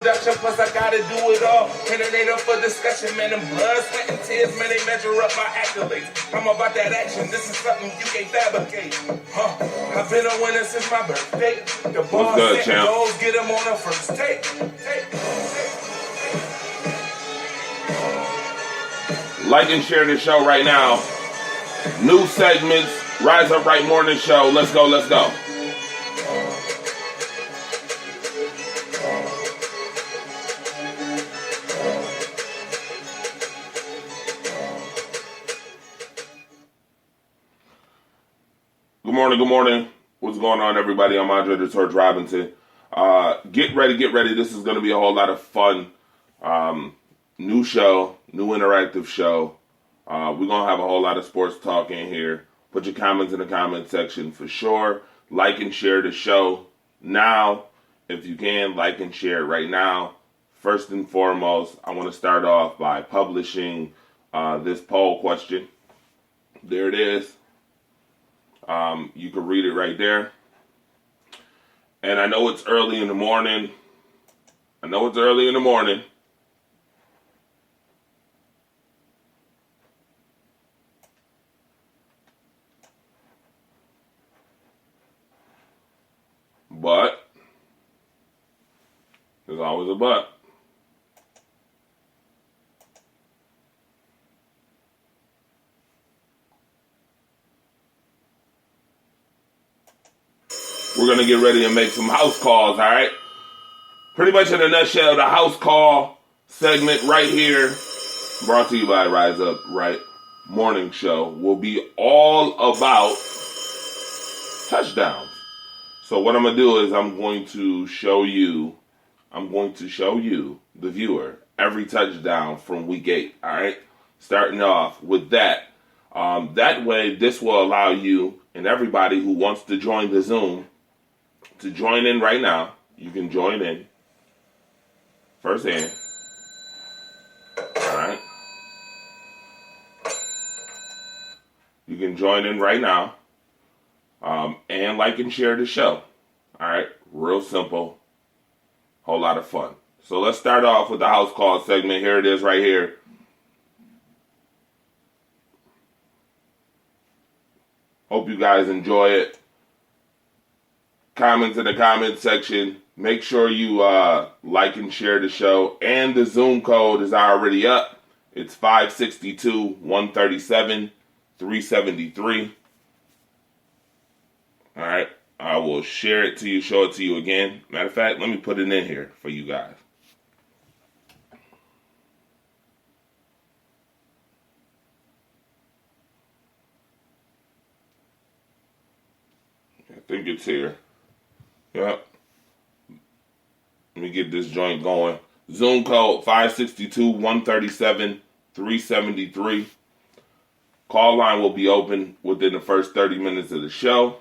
Production, plus I gotta do it all. And it ain't up for discussion, man. Them blood, sweat, and tears, man, they measure up my accolades. I'm about that action, this is something you can't fabricate. I've been a winner since my birthday. The ball set goals, get them on the first take. Like and share this show right now. New segments, Rise Up Right Morning Show. Let's go, let's go. Good morning. What's going on, everybody? I'm Andre the Torch Robinson. Get ready. This is going to be a whole lot of fun. New show, new interactive show. We're going to have a whole lot of sports talk in here. Put your comments in the comment section for sure. Like and share the show now. If you can, like and share it right now. First and foremost, I want to start off by publishing this poll question. There it is. You can read it right there. And I know it's early in the morning. But there's always a but. We're going to get ready and make some house calls, all right? Pretty much in a nutshell, the house call segment right here, brought to you by Rise Up Right Morning Show, will be all about touchdowns. So what I'm going to do is I'm going to show you, the viewer, every touchdown from week 8, all right? Starting off with that. That way, this will allow you and everybody who wants to join the Zoom to join in right now. You can join in firsthand. All right. You can join in right now and like and share the show. All right. Real simple. Whole lot of fun. So let's start off with the house call segment. Here it is right here. Hope you guys enjoy it. Comments in the comment section. Make sure you like and share the show. And the Zoom code is already up. It's 562-137-373. All right. I will share it to you, show it to you again. Matter of fact, let me put it in here for you guys. I think it's here. Yep. Let me get this joint going. Zoom code 562-137-373. Call line will be open within the first 30 minutes of the show.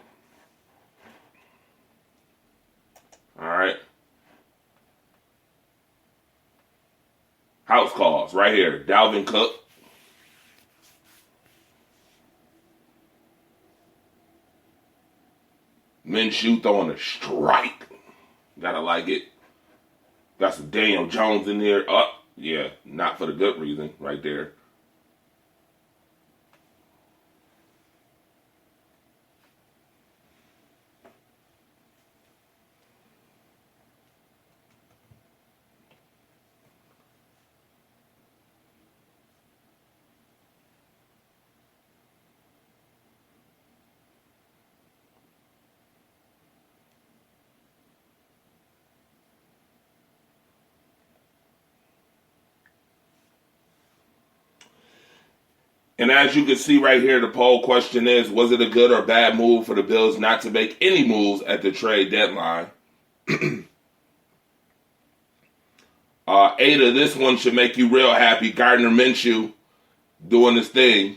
All right. House calls right here. Dalvin Cook. Minshew throwing a strike. Gotta like it. Got some Daniel Jones in there. Yeah, not for the good reason right there. And as you can see right here, the poll question is, was it a good or bad move for the Bills not to make any moves at the trade deadline? Ada, this one should make you real happy. Gardner Minshew doing his thing.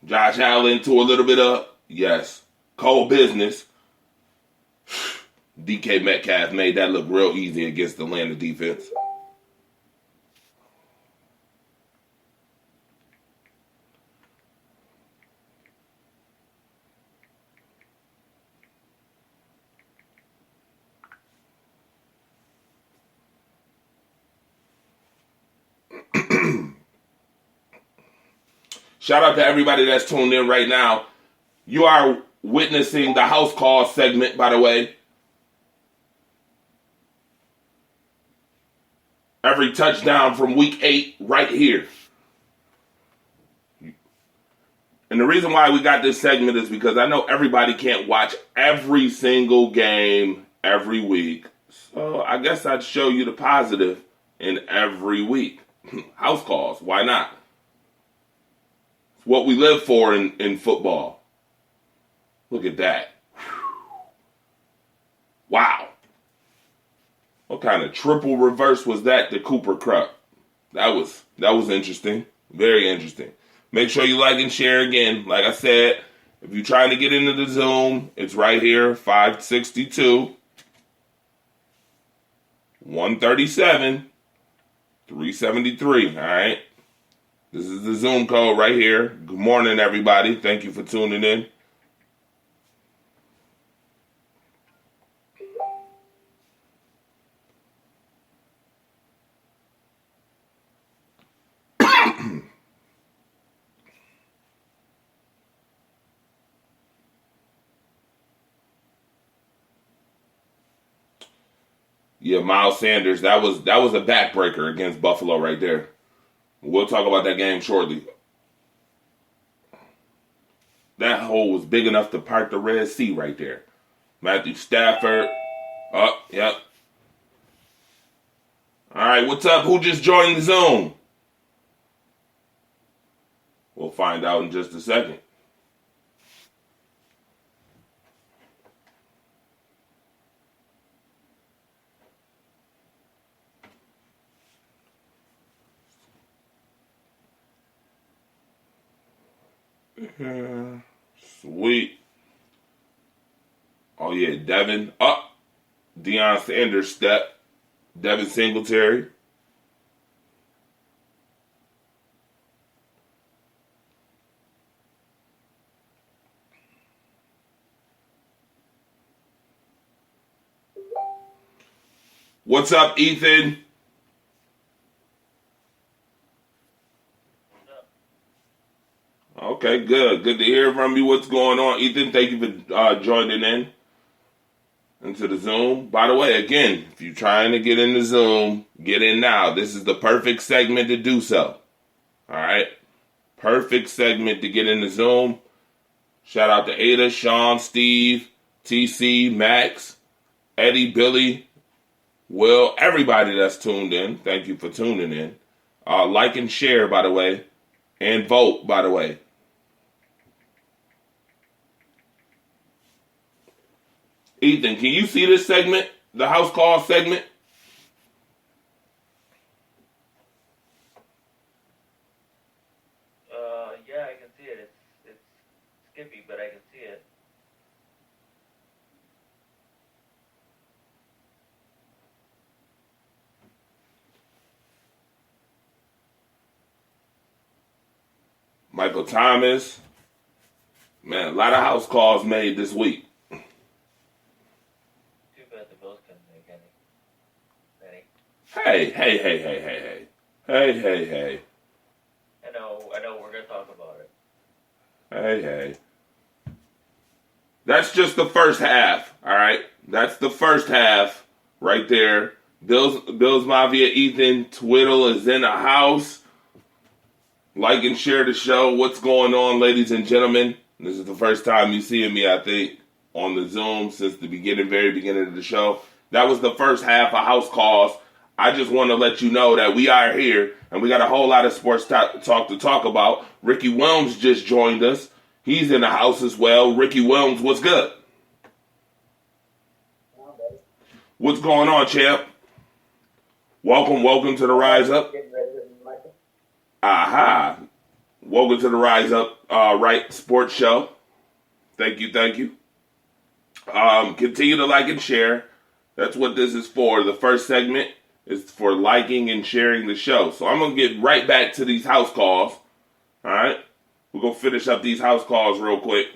Josh Allen to a little bit of, yes, cold business. DK Metcalf made that look real easy against the Atlanta defense. Shout out to everybody that's tuned in right now. You are witnessing the house call segment, by the way. Every touchdown from week 8 right here. And the reason why we got this segment is because I know everybody can't watch every single game every week. So I guess I'd show you the positive in every week. House calls, why not? It's what we live for in football. Look at that. Wow. What kind of triple reverse was that to Cooper Kupp? That was interesting. Very interesting. Make sure you like and share again. Like I said, if you're trying to get into the Zoom, it's right here, 562 137 373. All right. This is the Zoom code right here. Good morning, everybody. Thank you for tuning in. Yeah, Miles Sanders, that was a backbreaker against Buffalo right there. We'll talk about that game shortly. That hole was big enough to part the Red Sea right there. Matthew Stafford. Oh, yep. All right, what's up? Who just joined the Zoom? We'll find out in just a second. Sweet. Oh, yeah, Devin. Up. Deion Sanders step. Devin Singletary. What's up, Ethan? Okay, good. Good to hear from you. What's going on, Ethan? Thank you for joining in into the Zoom. By the way, again, if you're trying to get in the Zoom, get in now. This is the perfect segment to do so. All right? Perfect segment to get in the Zoom. Shout out to Ada, Sean, Steve, TC, Max, Eddie, Billy, Will, everybody that's tuned in. Thank you for tuning in. Like and share, by the way, and vote, by the way. Ethan, can you see this segment? The house call segment? Yeah, I can see it. It's skippy, but I can see it. Michael Thomas. Man, a lot of house calls made this week. Too bad the Bills couldn't make any. Hey. I know, we're gonna talk about it. Hey. That's just the first half, all right? That's the first half right there. Bills Mafia Ethan Twiddle is in the house. Like and share the show. What's going on, ladies and gentlemen? This is the first time you seeing me, I think, on the Zoom since the very beginning of the show. That was the first half of house calls. I just want to let you know that we are here, and we got a whole lot of sports talk to talk about. Ricky Wilms just joined us. He's in the house as well. Ricky Wilms, what's good? What's going on, champ? Welcome to the Rise Up. Aha. Welcome to the Rise Up Right Sports Show. Thank you. Continue to like and share. That's what this is for. The first segment is for liking and sharing the show. So I'm going to get right back to these house calls. All right? We're going to finish up these house calls real quick.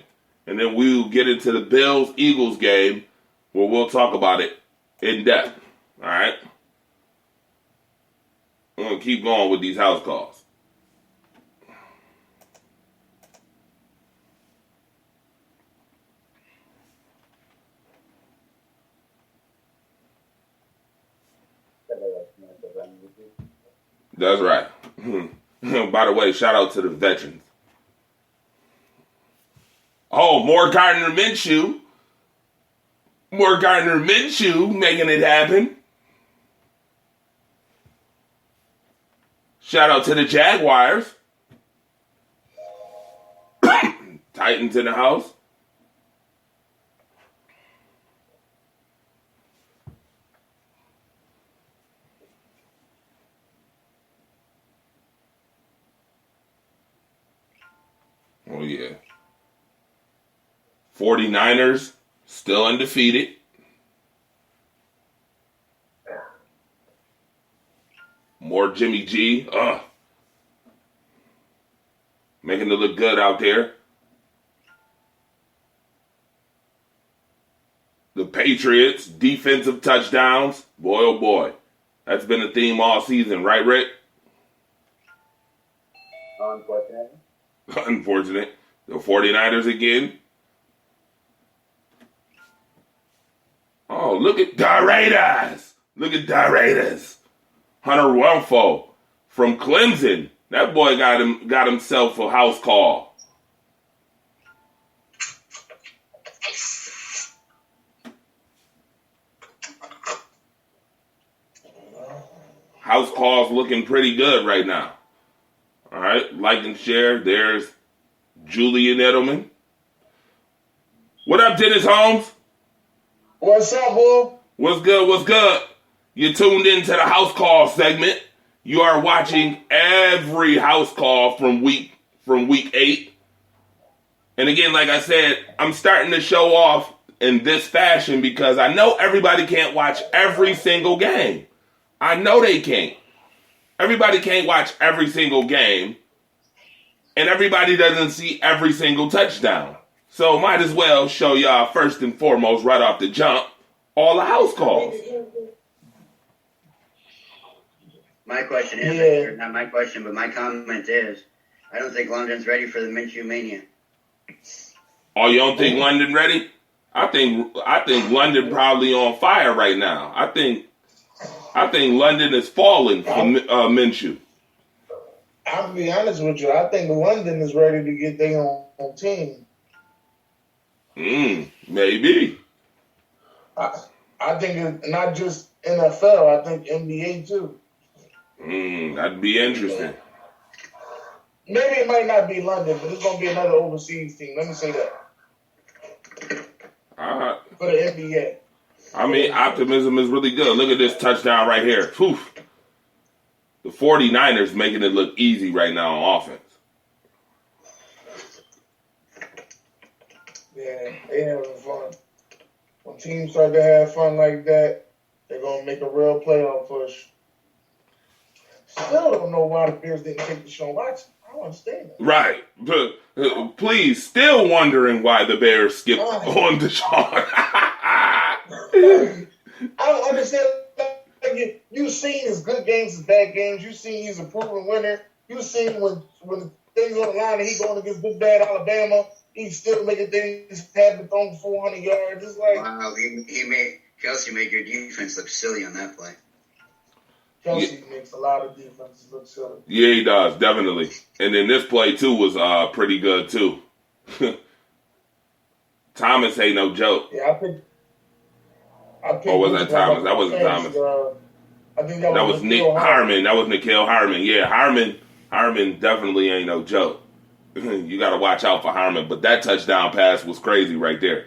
And then we'll get into the Bills-Eagles game where we'll talk about it in depth. All right? I'm going to keep going with these house calls. That's right. By the way, shout out to the veterans. Oh, more Gardner Minshew. More Gardner Minshew making it happen. Shout out to the Jaguars. Titans in the house. Oh, yeah. 49ers still undefeated. More Jimmy G. Making it look good out there. The Patriots, defensive touchdowns. Boy, oh boy. That's been a theme all season, right, Rick? Unfortunately. Unfortunate. The 49ers again. Oh, look at the Raiders. Look at the Raiders. Hunter Renfrow from Clemson. That boy got himself a house call. House calls looking pretty good right now. All right, like and share. There's Julian Edelman. What up, Dennis Holmes? What's up, boy? What's good? What's good? You tuned into the house call segment. You are watching every house call from week 8. And again, like I said, I'm starting to show off in this fashion because I know everybody can't watch every single game. I know they can't. Everybody can't watch every single game. And everybody doesn't see every single touchdown. So might as well show y'all first and foremost right off the jump all the house calls. My question is, or not my question, but my comment is, I don't think London's ready for the Minshew mania. Oh, you don't think London ready? I think London probably on fire right now. I think London is falling from Minshew. I'll be honest with you. I think London is ready to get their own team. Maybe. I think it's not just NFL. I think NBA too. That'd be interesting. Maybe it might not be London, but it's gonna be another overseas team. Let me say that. All right. For the NBA. I mean, optimism is really good. Look at this touchdown right here. Poof. The 49ers making it look easy right now on offense. Yeah, they having fun. When teams start to have fun like that, they're going to make a real playoff push. Still don't know why the Bears didn't take Deshaun Watson. I don't understand that. Right. Please, still wondering why the Bears skipped on Deshaun. I don't understand. Like, you've seen his good games, his bad games. You've seen he's a proven winner. You've seen when things on the line and he's going against Big Bad Alabama, he's still making things happen, throwing 400 yards. It's like, wow, Kelsey made your defense look silly on that play. Kelsey makes a lot of defenses look silly. Yeah, he does, definitely. And then this play, too, was pretty good, too. Thomas ain't no joke. Yeah, I think Oh, was that Thomas? That wasn't Thomas. I think that was Nick Harmon. That was Nikhil Harmon. Yeah, Harmon definitely ain't no joke. You got to watch out for Harmon. But that touchdown pass was crazy right there.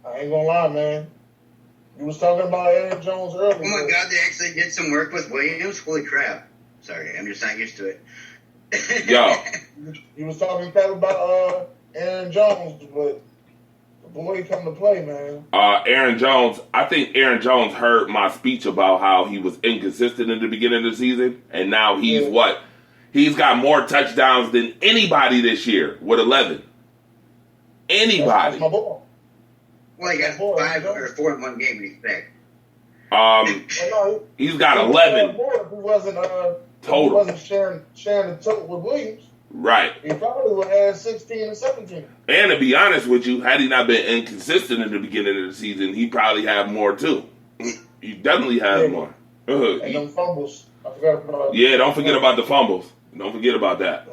I ain't gonna lie, man. You was talking about Aaron Jones earlier. Oh my God, they actually did some work with Williams. Holy crap! Sorry, I'm just not used to it. Yo, you was talking about Aaron Jones, but the boy come to play, man. Aaron Jones. I think Aaron Jones heard my speech about how he was inconsistent in the beginning of the season, and now he's what? He's got more touchdowns than anybody this year with 11. Anybody. That's my boy. Well, he got 5 or 4 in one game, he's back. He's got 11 If he wasn't total. He wasn't sharing the total with Williams. Right. He probably would have had 16 and 17. And to be honest with you, had he not been inconsistent in the beginning of the season, he probably have more too. He definitely has more. And them fumbles. I forgot about. Yeah, don't forget about the fumbles. Don't forget about that.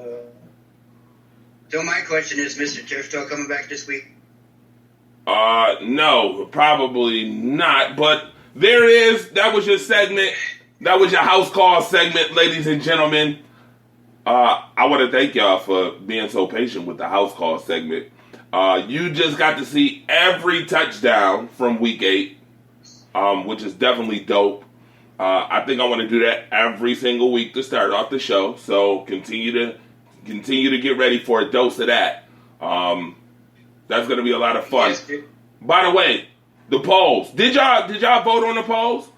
So my question is, Mr. Tifto coming back this week? No, probably not. But that was your segment. That was your house call segment, ladies and gentlemen. I want to thank y'all for being so patient with the house call segment. You just got to see every touchdown from week 8, which is definitely dope. I think I want to do that every single week to start off the show. So continue to get ready for a dose of that. That's going to be a lot of fun. Yes, By the way, the polls. Did y'all vote on the polls?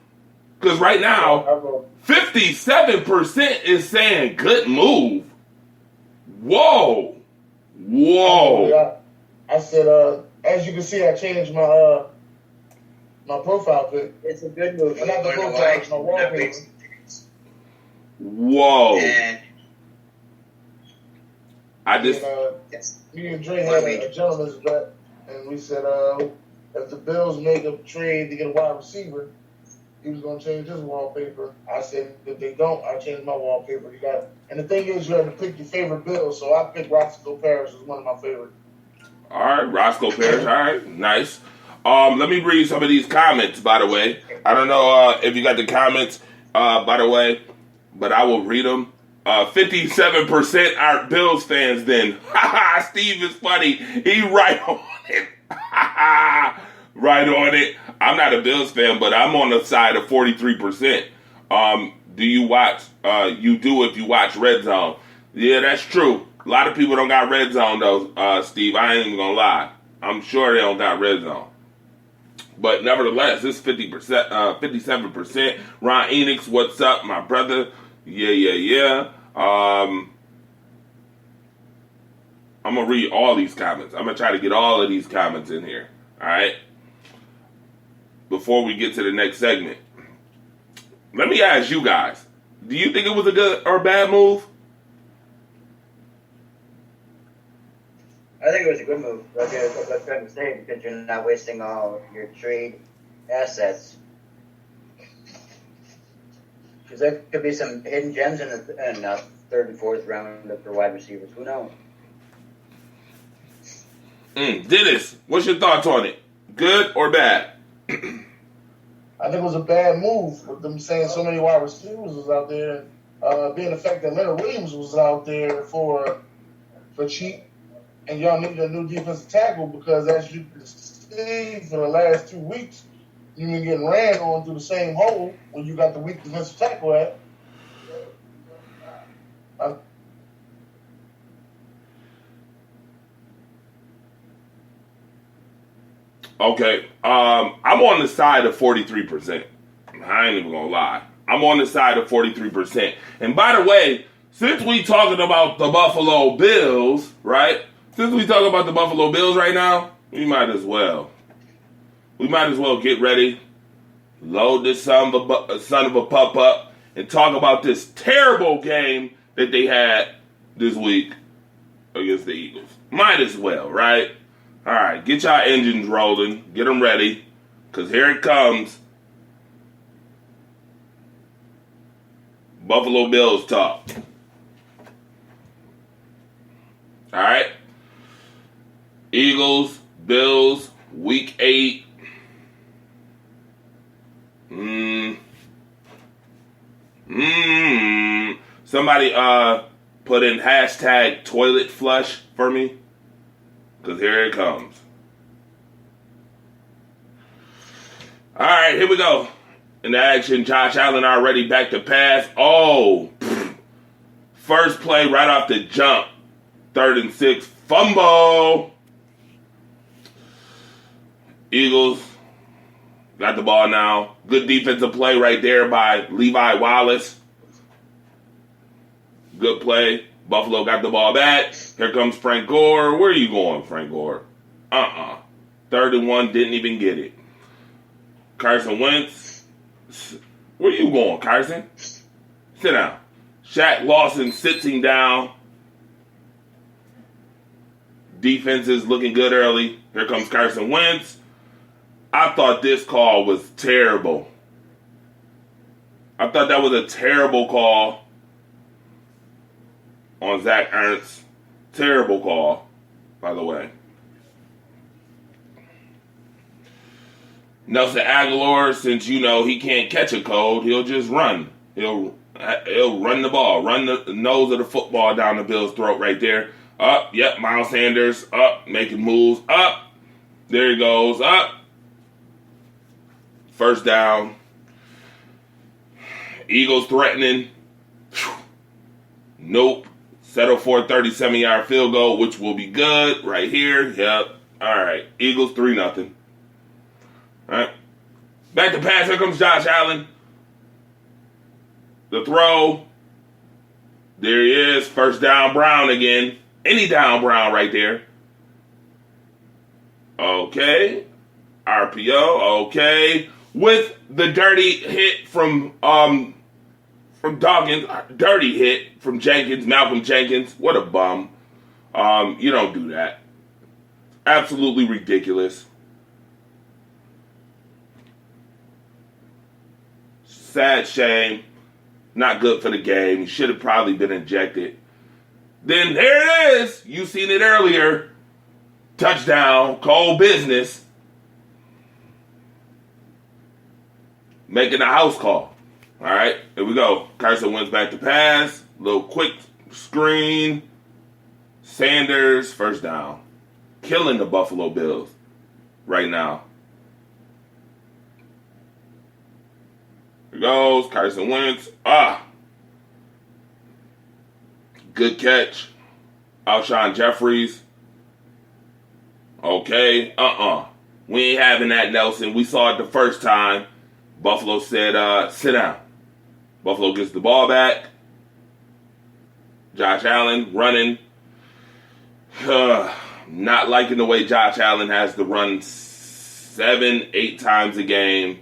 Because right now, 57% is saying good move. Whoa. I said, as you can see, I changed my profile pic. it's a good move. Well, not the profile, it's my wallpaper. Whoa. And I just... yes. Me and Dre had a gentleman's bet, and we said if the Bills make a trade to get a wide receiver, he was going to change his wallpaper. I said if they don't, I change my wallpaper. You got it. And the thing is, you have to pick your favorite Bill, so I picked Roscoe Parrish as one of my favorites. All right, Roscoe Parrish. All right, nice. Let me read some of these comments, by the way. I don't know if you got the comments, by the way, but I will read them. 57% are Bills fans then. Steve is funny. He right on it. Right on it. I'm not a Bills fan, but I'm on the side of 43%. Do you watch? You do if you watch Red Zone. Yeah, that's true. A lot of people don't got Red Zone, though, Steve. I ain't even going to lie. I'm sure they don't got Red Zone. But nevertheless, it's 57%. Ron Enix, what's up, my brother? Yeah. I'm going to read all these comments. I'm going to try to get all of these comments in here. All right? Before we get to the next segment. Let me ask you guys. Do you think it was a good or bad move? I think it was a good move. Like I was trying to say, because you're not wasting all your trade assets. Because there could be some hidden gems in the third and fourth round for wide receivers. Who knows? Dennis, what's your thoughts on it? Good or bad? I think it was a bad move with them saying so many wide receivers was out there. Being the fact that Leonard Williams was out there for cheap. And y'all need a new defensive tackle because, as you can see, for the last 2 weeks, you've been getting ran on through the same hole when you got the weak defensive tackle at. Okay, I'm on the side of 43%. I ain't even gonna lie. I'm on the side of 43%. And by the way, since we talking about the Buffalo Bills, right? Since we talking about the Buffalo Bills right now, we might as well get ready, load this son of a pup up, and talk about this terrible game that they had this week against the Eagles. Might as well, right? All right, get y'all engines rolling. Get them ready, because here it comes. Buffalo Bills talk. All right? Eagles, Bills, week 8. Somebody put in hashtag toilet flush for me. Because here it comes. All right, here we go. In the action, Josh Allen already back to pass. First play right off the jump. 3rd and 6. Fumble. Eagles got the ball now. Good defensive play right there by Levi Wallace. Good play. Buffalo got the ball back. Here comes Frank Gore. Where are you going, Frank Gore? 3rd and 1, didn't even get it. Carson Wentz. Where are you going, Carson? Sit down. Shaq Lawson sits him down. Defense is looking good early. Here comes Carson Wentz. I thought this call was terrible. I thought that was a terrible call on Zach Ertz. Terrible call, by the way. Nelson Aguilar, since you know he can't catch a cold, he'll just run. He'll run the ball, run the nose of the football down the Bills' throat right there. Up, yep, Miles Sanders, up, making moves, up. There he goes, up. First down. Eagles threatening. Nope. Settle for a 37-yard field goal, which will be good right here. Yep. All right. Eagles 3-0. All right. Back to pass. Here comes Josh Allen. The throw. There he is. First down, Brown again. Any down, Brown right there. Okay. RPO. Okay. With the dirty hit from Dawkins. Dirty hit from Jenkins. Malcolm Jenkins. What a bum. You don't do that. Absolutely ridiculous. Sad shame. Not good for the game. He should have probably been ejected. Then there it is. You seen it earlier. Touchdown. Cold business. Making a house call. All right. Here we go. Carson Wentz back to pass. Little quick screen. Sanders. First down. Killing the Buffalo Bills right now. Here goes Carson Wentz. Good catch. Alshon Jeffries. Okay. We ain't having that, Nelson. We saw it the first time. Buffalo said, sit down. Buffalo gets the ball back. Josh Allen running. Not liking the way Josh Allen has to run 7-8 times a game.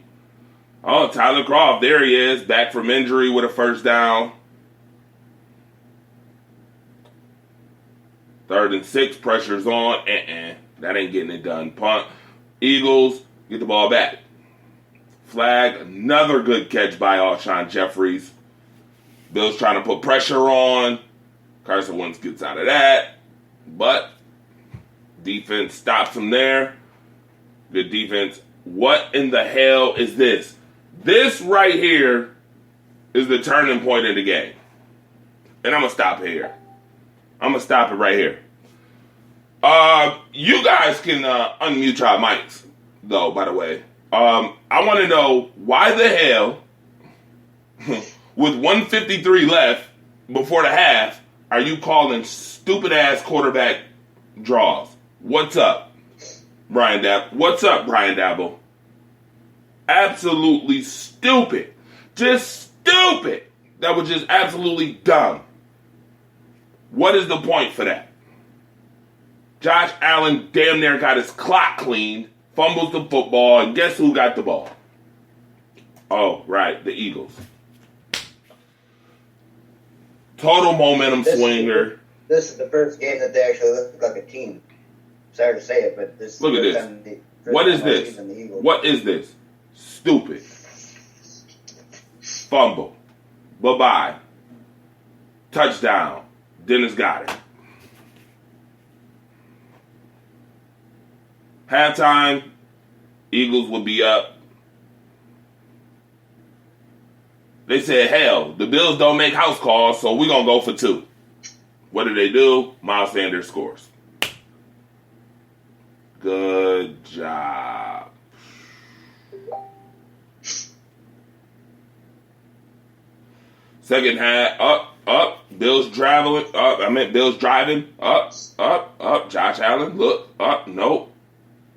Oh, Tyler Kroft, there he is, back from injury with a first down. 3rd and 6, pressure's on. That ain't getting it done. Punt. Eagles get the ball back. Flag, another good catch by Alshon Jeffries. Bills trying to put pressure on. Carson Wentz gets out of that. But defense stops him there. Good defense. What in the hell is this? This right here is the turning point of the game. And I'm going to stop here. I'm going to stop it right here. You guys can unmute your mics, though, by the way. I want to know why the hell, with 1:53 left before the half, are you calling stupid-ass quarterback draws? What's up, Brian Dabble? What's up, Brian Dabble? Absolutely stupid. Just stupid. That was just absolutely dumb. What is the point for that? Josh Allen damn near got his clock cleaned, fumbles the football, and guess who got the ball? Oh, right, the Eagles. Total momentum swinger. This is the first game that they actually look like a team. Sorry to say it, but this. Look at this. What is this? What is this? Stupid. Fumble. Bye-bye. Touchdown. Dennis got it. Halftime, Eagles will be up. They said, hell, the Bills don't make house calls, so we're going to go for 2. What do? Miles Sanders scores. Good job. Second half, up. Bills driving, up. Bills driving, up. Josh Allen, look, up, nope.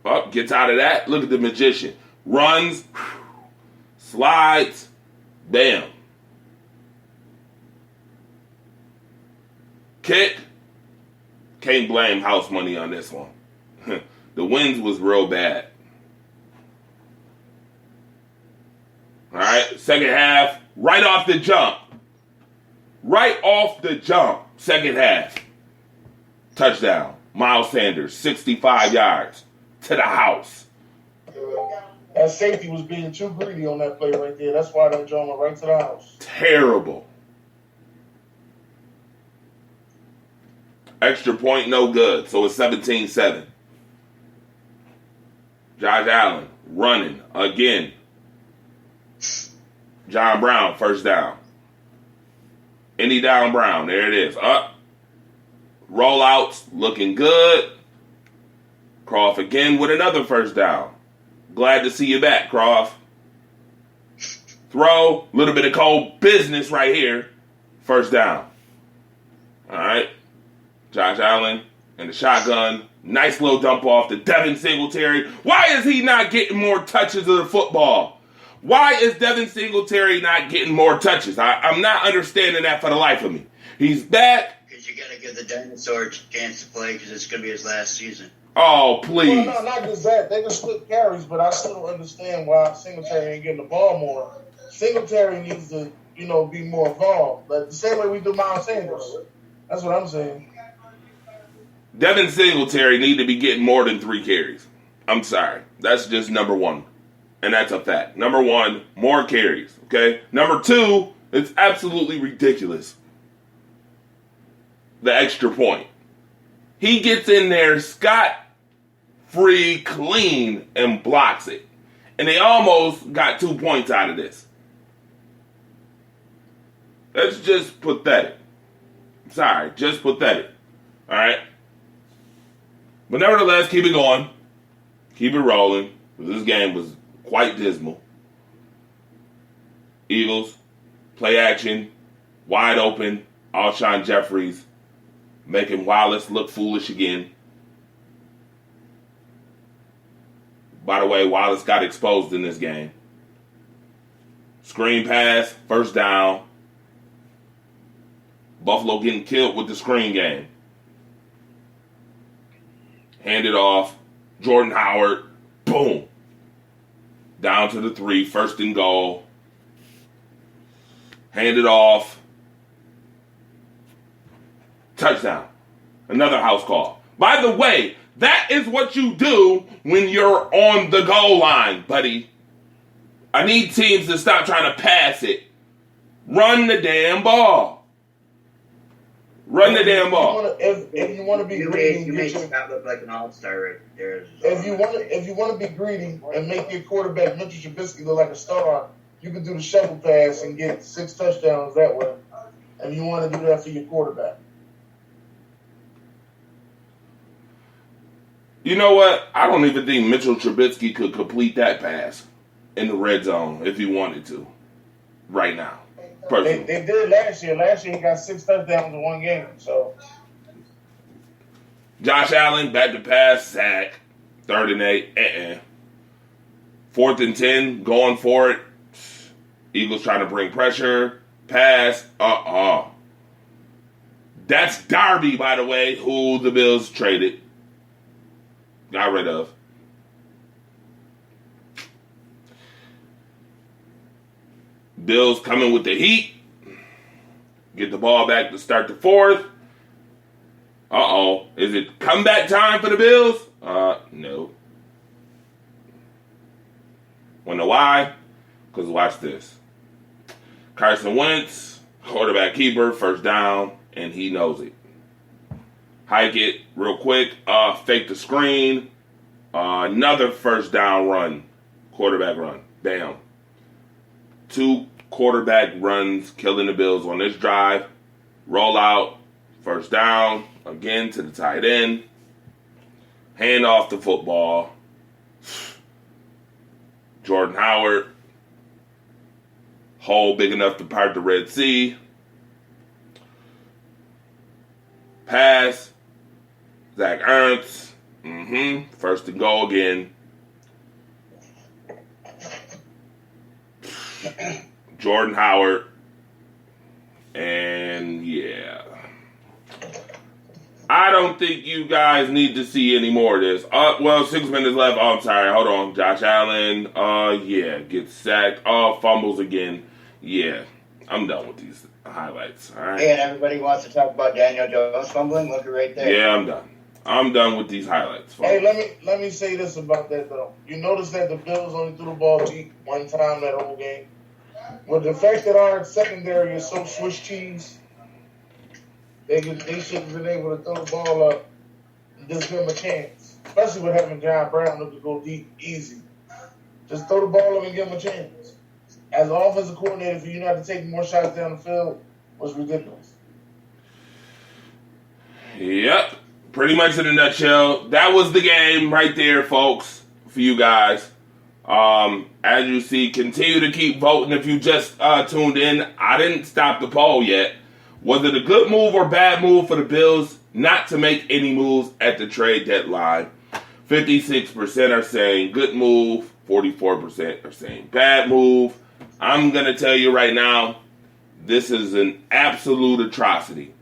Up, gets out of that. Look at the magician. Runs, slides, bam. Kick. Can't blame house money on this one. The winds was real bad. All right, second half, right off the jump. Second half. Touchdown. Miles Sanders, 65 yards to the house. That safety was being too greedy on that play right there. That's why that joint went right to the house. Terrible. Extra point, no good. So it's 17-7. Josh Allen running again. John Brown, first down. Any down Brown. There it is. Up. Rollouts, looking good. Croft again with another first down. Glad to see you back, Croft. Throw, little bit of cold business right here. First down. All right. Josh Allen and the shotgun. Nice little dump off to Devin Singletary. Why is he not getting more touches of the football? Why is Devin Singletary not getting more touches? I'm not understanding that for the life of me. He's back. Because you got to give the dinosaur a chance to play because it's going to be his last season. Oh, please. Well, no, not just that. They can split carries, but I still don't understand why Singletary ain't getting the ball more. Singletary needs to, be more involved. Like the same way we do Miles Sanders. That's what I'm saying. Devin Singletary need to be getting more than 3 carries. I'm sorry. That's just number one. And that's a fact. Number one, more carries. Okay? Number two, it's absolutely ridiculous. The extra point. He gets in there scot-free, clean, and blocks it. And they almost got 2 points out of this. That's just pathetic. Sorry, just pathetic. All right? But nevertheless, keep it going. Keep it rolling. This game was quite dismal. Eagles, play action, wide open, Alshon Jeffries, making Wallace look foolish again. By the way, Wallace got exposed in this game. Screen pass, first down. Buffalo getting killed with the screen game. Hand it off. Jordan Howard. Boom. Down to the 3. First and goal. Hand it off. Touchdown. Another house call. By the way, that is what you do when you're on the goal line, buddy. I need teams to stop trying to pass it. Run the damn ball. Run the damn ball. If you want to be greedy, you make that look like an all-star right there. If you want to be greedy and make your quarterback Mitchell Trubisky look like a star, you can do the shovel pass and get 6 touchdowns that way. And you want to do that for your quarterback. You know what? I don't even think Mitchell Trubisky could complete that pass in the red zone if he wanted to. Right now. They did last year. Last year he got 6 touchdowns in one game. So Josh Allen back to pass, sack, 3rd and 8. 4th and 10, going for it. Eagles trying to bring pressure, pass. That's Darby, by the way, who the Bills traded, got rid of. Bills coming with the heat. Get the ball back to start the 4th. Is it comeback time for the Bills? No. Wanna know why? Because watch this. Carson Wentz, quarterback keeper, first down, and he knows it. Hike it real quick. Fake the screen. Another first down run. Quarterback run. Bam. 2 quarterback runs killing the Bills on this drive. Roll out. First down. Again to the tight end. Hand off the football. Jordan Howard. Hole big enough to part the Red Sea. Pass. Zach Ertz. First and goal again. Jordan Howard. And yeah. I don't think you guys need to see any more of this. 6 minutes left. I'm sorry. Hold on. Josh Allen. Gets sacked. Fumbles again. Yeah. I'm done with these highlights. All right. Hey, and everybody wants to talk about Daniel Jones fumbling. Look right there. Yeah, I'm done. I'm done with these highlights, folks. Hey, let me say this about that though. You notice that the Bills only threw the ball deep one time that whole game. With the fact that our secondary is so Swiss cheese, they should have been able to throw the ball up and just give them a chance. Especially with having John Brown who could go deep easy. Just throw the ball up and give them a chance. As an offensive coordinator, for you not to take more shots down the field was ridiculous. Yep. Pretty much in a nutshell, that was the game right there, folks, for you guys. As you see, continue to keep voting if you just tuned in. I didn't stop the poll yet. Was it a good move or bad move for the Bills not to make any moves at the trade deadline? 56% are saying good move, 44% are saying bad move. I'm going to tell you right now, this is an absolute atrocity.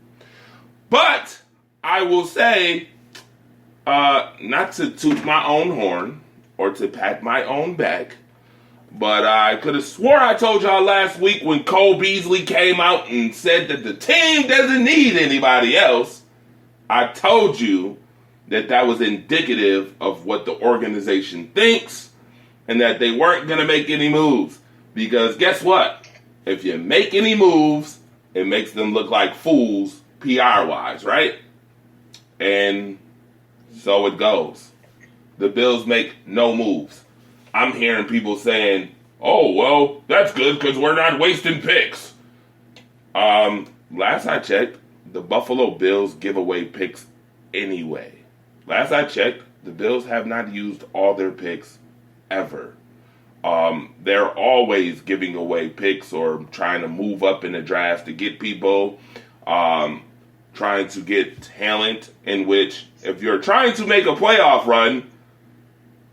But I will say, not to toot my own horn or to pat my own back, but I could have swore I told y'all last week when Cole Beasley came out and said that the team doesn't need anybody else. I told you that that was indicative of what the organization thinks and that they weren't going to make any moves. Because guess what? If you make any moves, it makes them look like fools PR-wise, right? And so it goes. The Bills make no moves. I'm hearing people saying, oh, well, that's good because we're not wasting picks. Last I checked, the Buffalo Bills give away picks anyway. Last I checked, the Bills have not used all their picks ever. They're always giving away picks or trying to move up in the draft to get people, trying to get talent, in which if you're trying to make a playoff run,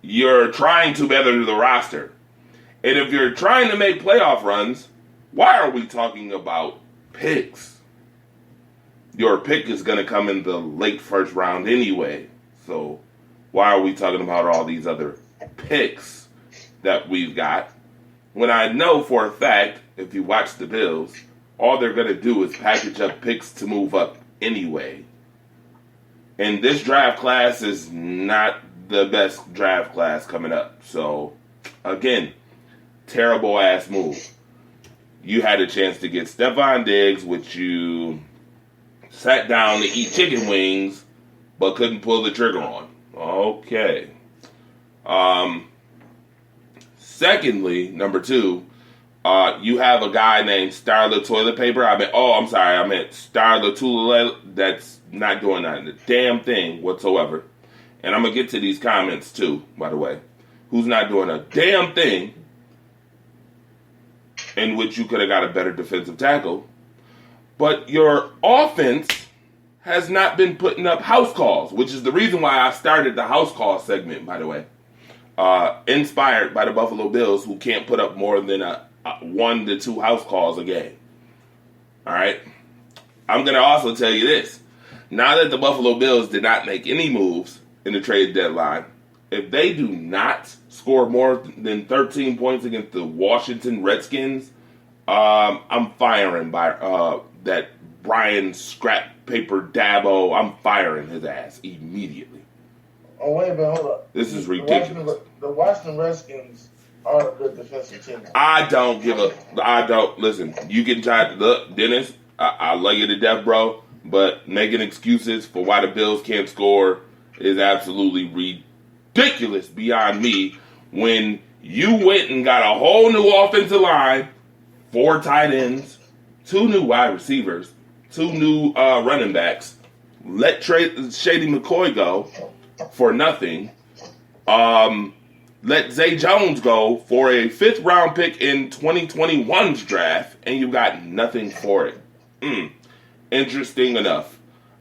you're trying to better the roster. And if you're trying to make playoff runs, why are we talking about picks? Your pick is going to come in the late first round anyway. So why are we talking about all these other picks that we've got? When I know for a fact, if you watch the Bills, all they're going to do is package up picks to move up anyway. And this draft class is not the best draft class coming up. So, again, terrible ass move. You had a chance to get Stephon Diggs, which you sat down to eat chicken wings, but couldn't pull the trigger on. Okay. Secondly, number two, you have a guy named Starla Toilet Paper. I meant Starla Tulale. That's not doing that a damn thing whatsoever. And I'm going to get to these comments too, by the way. Who's not doing a damn thing in which you could have got a better defensive tackle. But your offense has not been putting up house calls, which is the reason why I started the house call segment, by the way. Inspired by the Buffalo Bills, who can't put up more than 1 to 2 house calls a game. All right? I'm going to also tell you this. Now that the Buffalo Bills did not make any moves in the trade deadline, if they do not score more than 13 points against the Washington Redskins, I'm firing that Brian Scrap Paper Dabo. I'm firing his ass immediately. Oh, wait a minute, hold up. This is ridiculous. The Washington Redskins are a good defensive team. I don't. Listen, you can try to look, Dennis, I love you to death, bro, but making excuses for why the Bills can't score is absolutely ridiculous beyond me when you went and got a whole new offensive line, 4 tight ends, 2 new wide receivers, 2 new running backs, let Shady McCoy go for nothing, let Zay Jones go for a 5th round pick in 2021's draft, and you got nothing for it. Interesting enough.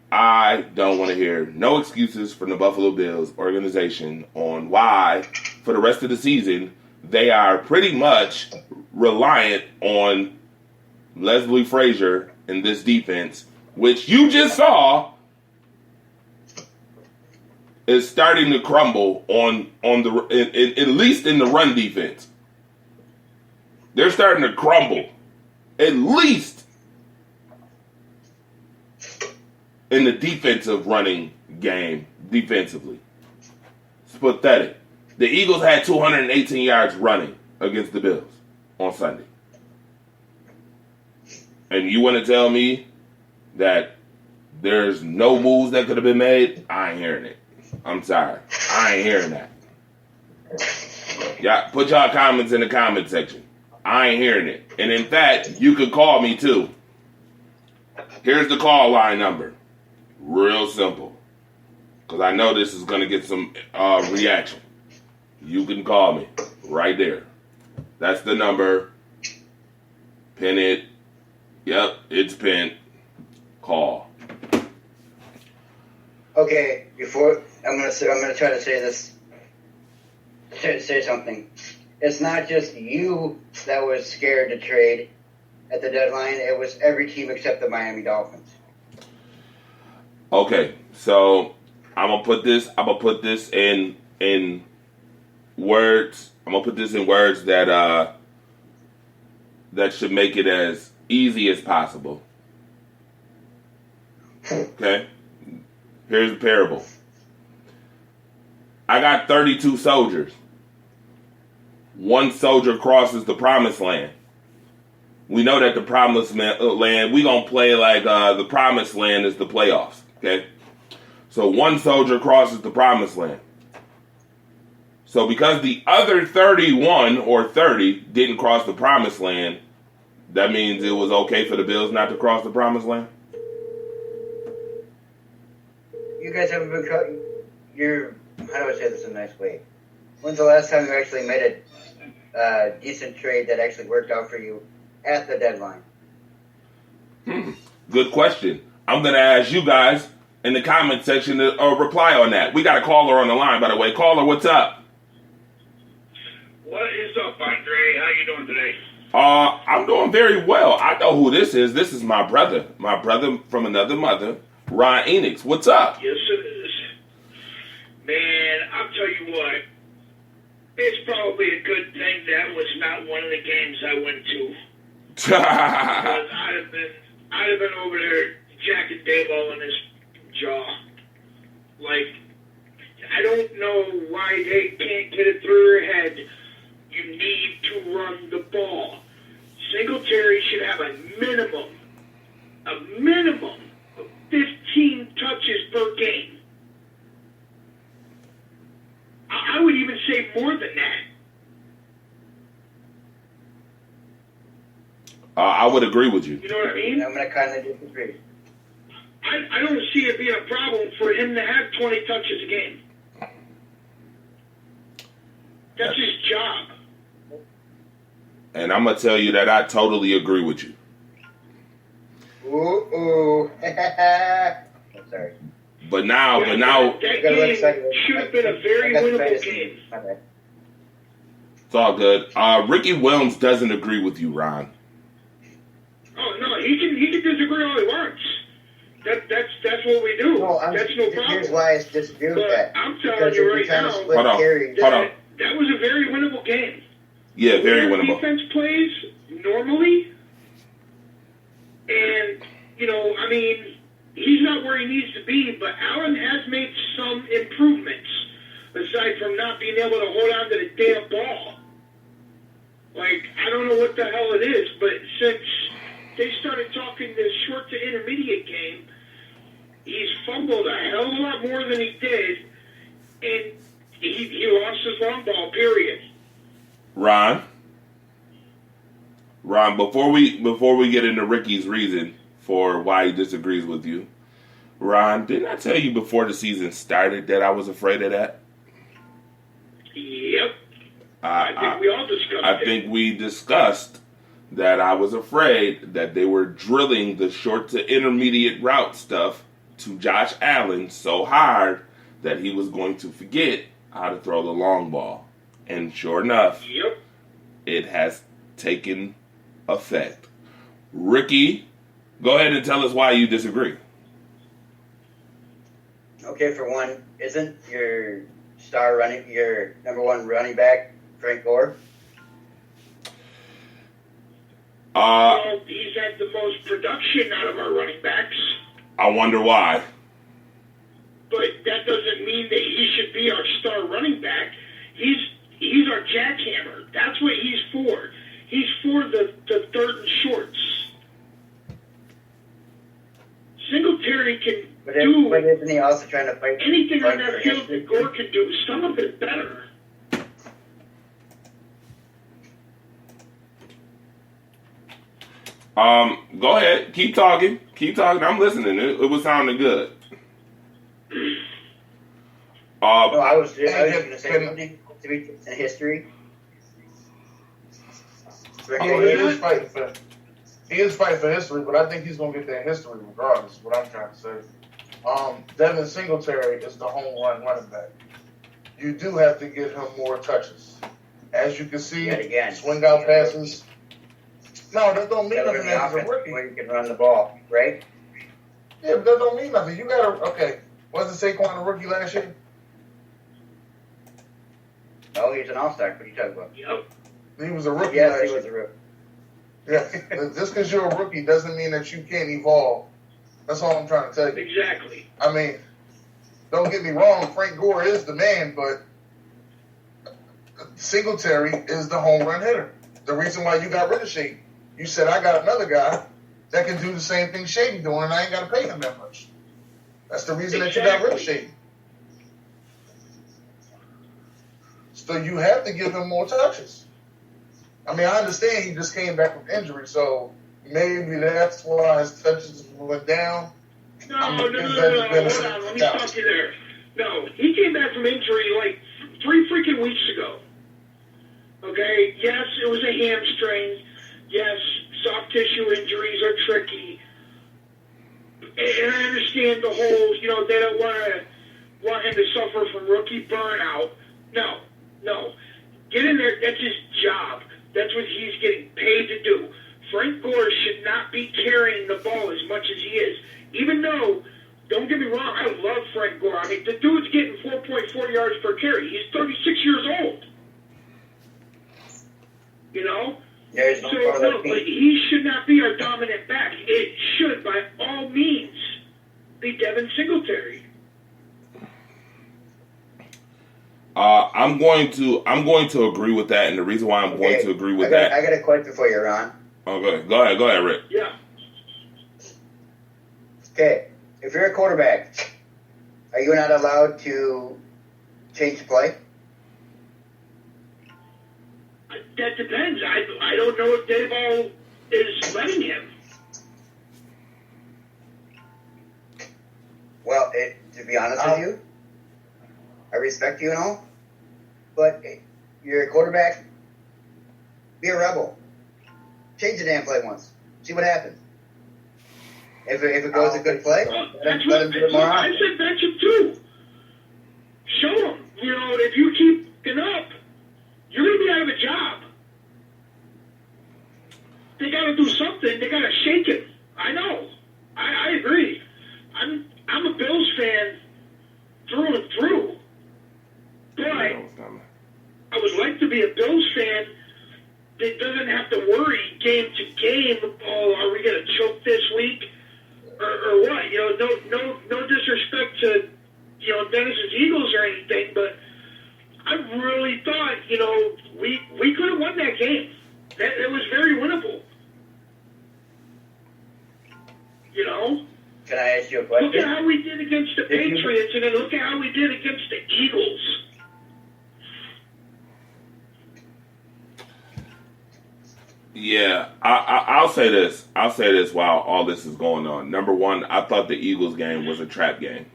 I don't want to hear no excuses from the Buffalo Bills organization on why, for the rest of the season, they are pretty much reliant on Leslie Frazier in this defense, which you just saw is starting to crumble on the at least in the run defense. They're starting to crumble, at least in the defensive running game defensively. It's pathetic. The Eagles had 218 yards running against the Bills on Sunday. And you want to tell me that there's no moves that could have been made? I ain't hearing it. I'm sorry. I ain't hearing that. Yeah, put y'all comments in the comment section. I ain't hearing it. And in fact, you could call me too. Here's the call line number. Real simple. Because I know this is going to get some reaction. You can call me right there. That's the number. Pin it. Yep, it's pinned. Call. Okay, before I'm gonna try to say this. Say something. It's not just you that was scared to trade at the deadline. It was every team except the Miami Dolphins. Okay, so I'm gonna put this in words. I'm gonna put this in words that that should make it as easy as possible. Okay? Here's the parable. I got 32 soldiers. One soldier crosses the promised land. We know that the promised land, we going to play like the promised land is the playoffs. Okay? So one soldier crosses the promised land. So because the other 31 or 30 didn't cross the promised land, that means it was okay for the Bills not to cross the promised land? You guys haven't been how do I say this in a nice way? When's the last time you actually made a decent trade that actually worked out for you at the deadline? Good question. I'm going to ask you guys in the comment section to reply on that. We got a caller on the line, by the way. Caller, what's up? What is up, Andre? How you doing today? I'm doing very well. I know who this is. This is my brother from another mother, Ron Enix. What's up? Yes, it is. Man, I'll tell you what. It's probably a good thing that was not one of the games I went to. Because I'd have been over there jacking Dayball in his jaw. Like, I don't know why they can't get it through their head. You need to run the ball. Singletary should have a minimum of 15 touches per game. I would even say more than that. I would agree with you. You know what I mean? I'm going to kind of disagree. I don't see it being a problem for him to have 20 touches a game. That's his job. And I'm going to tell you that I totally agree with you. Ooh. I'm sorry. But now, that game should have been a very winnable game. Okay. it's all good. Ricky Williams doesn't agree with you, Ron. Oh no, he can disagree all he wants. That's what we do. No, that's no problem. Here's why I disagree with But that. I'm telling Because you if right you're trying now, to split Hold on. carries, Hold on. that was a very winnable game. Yeah, very Where winnable. Defense plays normally, and I mean, he's not where he needs to be. But Allen has made some improvements aside from not being able to hold on to the damn ball. Like, I don't know what the hell it is, but since they started talking this short to intermediate game, he's fumbled a hell of a lot more than he did, and he lost his long ball, period. Ron, before we get into Ricky's reason for why he disagrees with you, Ron, didn't I tell you before the season started that I was afraid of that? Yep. I think we all discussed I it. think we discussed that I was afraid that they were drilling the short to intermediate route stuff to Josh Allen so hard that he was going to forget how to throw the long ball. And sure enough, Yep. it has taken effect. Ricky, go ahead and tell us why you disagree. Okay, for one, isn't your your number one running back Frank Gore? Well, he's had the most production out of our running backs, I wonder why. but that doesn't mean that he should be our star running back. He's our jackhammer. That's what he's for. He's for the third and shorts. Singletary can But do isn't he also trying to fight anything on for that field history? that Gore can do. Some of it better. Go ahead. Keep talking. Keep talking. I'm listening. It was sounding good. No, I was going to say something to be in history. Oh, he is fighting for. He is fighting for history, but I think he's gonna get that history regardless. Is what I'm trying to say. Devin Singletary is the home run running back. You do have to give him more touches, as you can see. Yet again, swing out passes. No, that don't mean That nothing was an as a offense rookie. where you can run the ball, right? Yeah, but that don't mean nothing. You gotta okay. Wasn't Saquon a rookie last year? No, he's an all-star. What are you talking about? Yep. He was a rookie Yes, last he year. was a rookie. Yeah, just because you're a rookie doesn't mean that you can't evolve. That's all I'm trying to tell you. Exactly. I mean, don't get me wrong, Frank Gore is the man, but Singletary is the home run hitter. The reason why you got rid of Shady. You said, I got another guy that can do the same thing Shady doing, and I ain't got to pay him that much. That's the reason that you got rid of Shady. So you have to give him more touches. I mean, I understand he just came back from injury, so maybe that's why his touches went down. No. Hold on. Let me stop you there. No, he came back from injury like 3 freaking weeks ago. Okay? Yes, it was a hamstring. Yes, soft tissue injuries are tricky. And I understand the whole, they don't want him to suffer from rookie burnout. No. Get in there. That's his job. That's what he's getting paid to do. Frank Gore should not be carrying the ball as much as he is. Even though, don't get me wrong, I love Frank Gore. I mean, the dude's getting 4.4 yards per carry. He's 36 years old. There's no So, but he should not be our dominant back. It should, by all means, be Devin Singletary. I'm going to agree with that, and the reason why I'm going to agree with that. I got a question for you, Ron. Okay, go ahead, Rick. Yeah. Okay, if you're a quarterback, are you not allowed to change the play? That depends. I don't know if Dayball is letting him. Well, to be honest with you, I respect you and all, but you're a quarterback. Be a rebel. Change the damn play once. See what happens. If it goes a good play, let him do it more I often. said bench him too. Show him. If you keep it up, you're going to be out of a job. They got to do something. They got to shake him. I know. I agree. I'm a Bills fan through and through. But I would like to be a Bills fan that doesn't have to worry game to game. Oh, are we going to choke this week or what? No disrespect to Dennis's Eagles or anything, but I really thought we could have won that game. It was very winnable. Can I ask you a Look at question? how we did against the Patriots, and then look at how we did against the Eagles. Yeah, I'll say this. I'll say this while all this is going on. Number one, I thought the Eagles game was a trap game.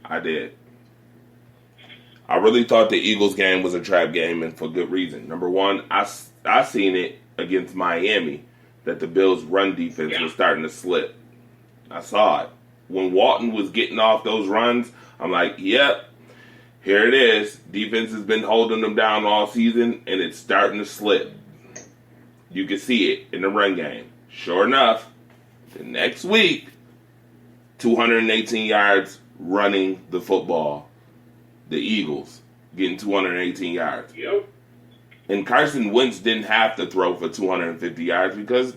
I did. I really thought the Eagles game was a trap game, and for good reason. Number one, I seen it against Miami that the Bills' run defense was starting to slip. I saw it. When Walton was getting off those runs, I'm like, yep, here it is. Defense has been holding them down all season, and it's starting to slip. You can see it in the run game. Sure enough, the next week, 218 yards running the football. The Eagles getting 218 yards. Yep. And Carson Wentz didn't have to throw for 250 yards because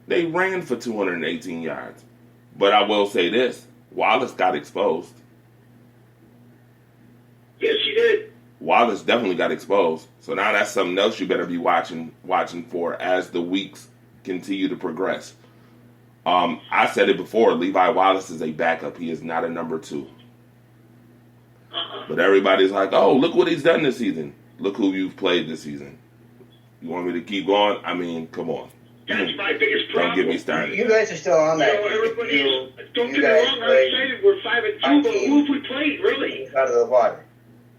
they ran for 218 yards. But I will say this, Wallace got exposed. did. Wallace definitely got exposed. So now that's something else you better be watching for as the weeks continue to progress. I said it before, Levi Wallace is a backup. He is not a number 2. But everybody's like, oh, look what he's done this season. Look who you've played this season. You want me to keep going? I mean, come on. That's my biggest problem. Don't get me started. You guys are still on You that. know, everybody, don't you get me guys wrong, I'm played excited. We're 5-2, but who have we played, really? out of the water.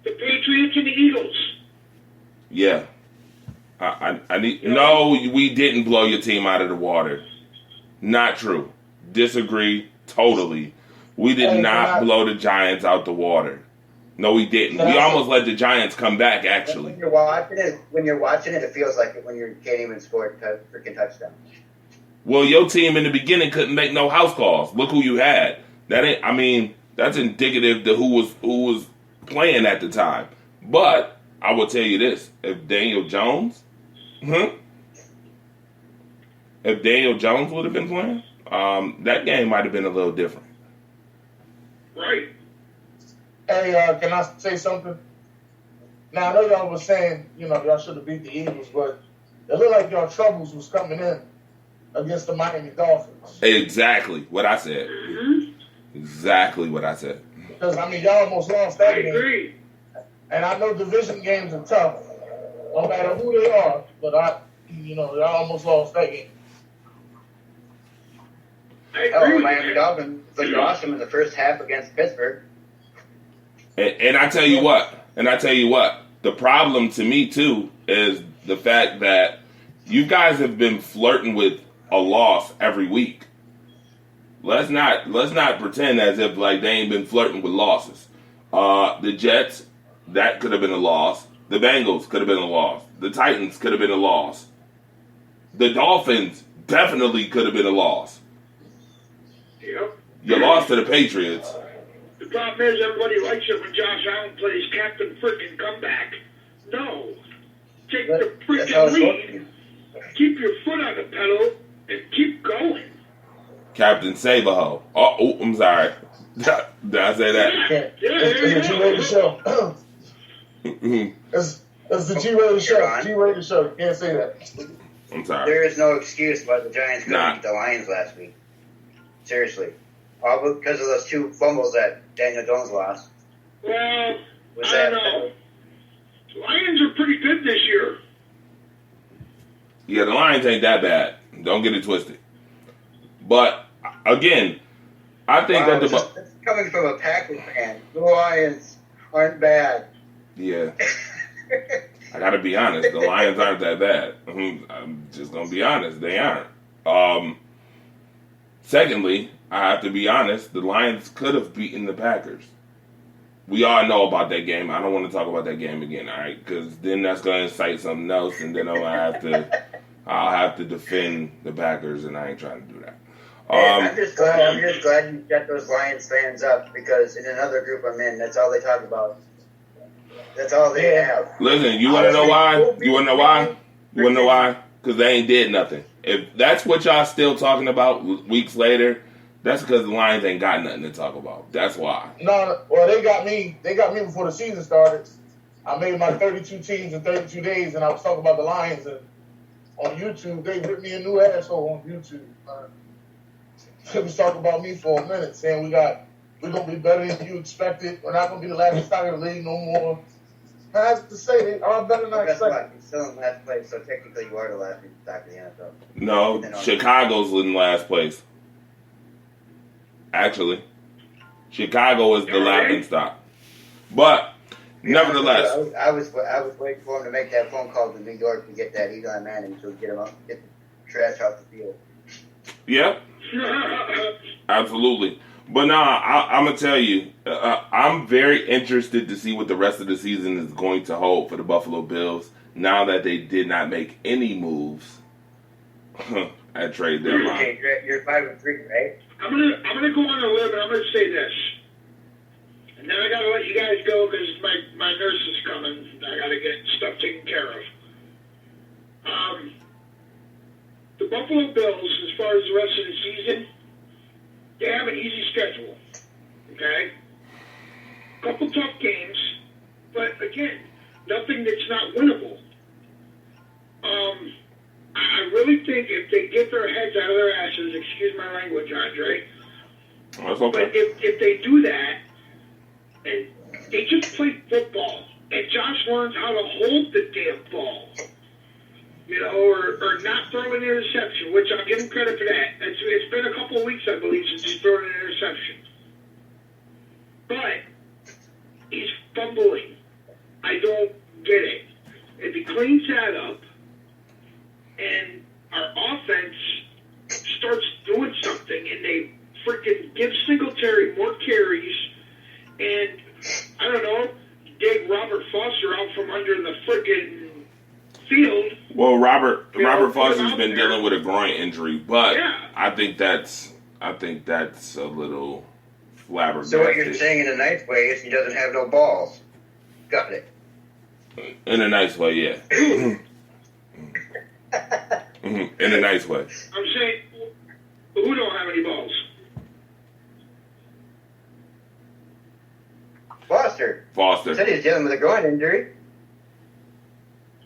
The Patriots and the Eagles. Yeah. I need. No, we didn't blow your team out of the water. Not true. Disagree totally. We did not blow the Giants out the water. No, we didn't. We almost let the Giants come back, actually. When you're watching it, it feels like it when you can't even score a freaking touchdown. Well, your team in the beginning couldn't make no house calls. Look who you had. That's indicative to who was playing at the time. But I will tell you this: if Daniel Jones would have been playing, that game might have been a little different. Right. Hey, can I say something? Now, I know y'all was saying, y'all should have beat the Eagles, but it looked like y'all troubles was coming in against the Miami Dolphins. Exactly what I said. Exactly what I said. Because, y'all almost lost that I game. agree. And I know division games are tough, no matter who they are, but y'all almost lost that game. I Oh, agree. Miami Dolphins looked awesome in the first half against Pittsburgh. And I tell you what, the problem to me too is the fact that you guys have been flirting with a loss every week. Let's not pretend as if like they ain't been flirting with losses. The Jets, that could have been a loss. The Bengals could have been a loss. The Titans could have been a loss. The Dolphins definitely could have been a loss. Yep. You lost to the Patriots. The problem is everybody likes it when Josh Allen plays Captain Frickin' Comeback. No. Take the That's how freaking it's supposed to lead. be. Keep your foot on the pedal and keep going. Captain Saberho. Oh, I'm sorry. Did I say that? It's the G-rated show. It's the G-rated show. G-rated show. You can't say that. I'm sorry. There is no excuse why the Giants couldn't Nah. beat the Lions last week. Seriously. All because of those 2 fumbles that Daniel Jones lost. Well, Was I that don't know. Lions are pretty good this year. Yeah, the Lions ain't that bad. Don't get it twisted. But again, I think that that's coming from a Packers fan. The Lions aren't bad. yeah, I gotta be honest. The Lions aren't that bad. I'm just gonna be honest. They aren't. Secondly, I have to be honest. The Lions could have beaten the Packers. We all know about that game. I don't want to talk about that game again, all right? Because then that's going to incite something else, and then I'll have to defend the Packers, and I ain't trying to do that. I'm just glad you got those Lions fans up because in another group I'm in, that's all they talk about. That's all they have. Listen, you want to know why? You want to know why? You want to know why? Because they ain't did nothing. If that's what y'all still talking about weeks later, that's because the Lions ain't got nothing to talk about. That's why. No, well, they got me before the season started. I made my 32 teams in 32 days, and I was talking about the Lions. And on YouTube, they ripped me a new asshole on YouTube. They was talking about me for a minute, saying we're gonna be better than you expected. We're not gonna be the last stock of the league no more. I have to say they are better than I Guess what? expected. You're still in last place, so technically you are the last stock of the NFL. No, Chicago's in last place. Actually, Chicago is the laughing stock. But nevertheless, I was waiting for him to make that phone call to New York to get that Eli Manning to get the trash off the field. yeah, absolutely. But I'm gonna tell you, I'm very interested to see what the rest of the season is going to hold for the Buffalo Bills. Now that they did not make any moves at trade deadline. Okay, you're 5-3, right? I'm gonna go on a limb and I'm gonna say this, and then I gotta let you guys go because my nurse is coming. I gotta get stuff taken care of. The Buffalo Bills, as far as the rest of the season, they have an easy schedule. Okay, couple tough games, but again, nothing that's not winnable. I really think if they get their heads out of their asses, excuse my language, Andre, That's but okay. if they do that and they just play football and Josh learns how to hold the damn ball, you know, or not throw an interception, which I'll give him credit for that. It's been a couple of weeks, I believe, since he's thrown an interception. But he's fumbling. I don't get it. If he cleans that up and our offense starts doing something and they freaking give Singletary more carries and, I don't know, dig Robert Foster out from under the freaking field. Well, Robert Yeah, Foster's out been there. dealing with a groin injury, but Yeah. I think that's a little flabbergasted. So what you're saying in a nice way is he doesn't have no balls. Got it. In a nice way, yeah. In a nice way. I'm saying, who don't have any balls? Foster. He Foster. said he's dealing with a groin injury.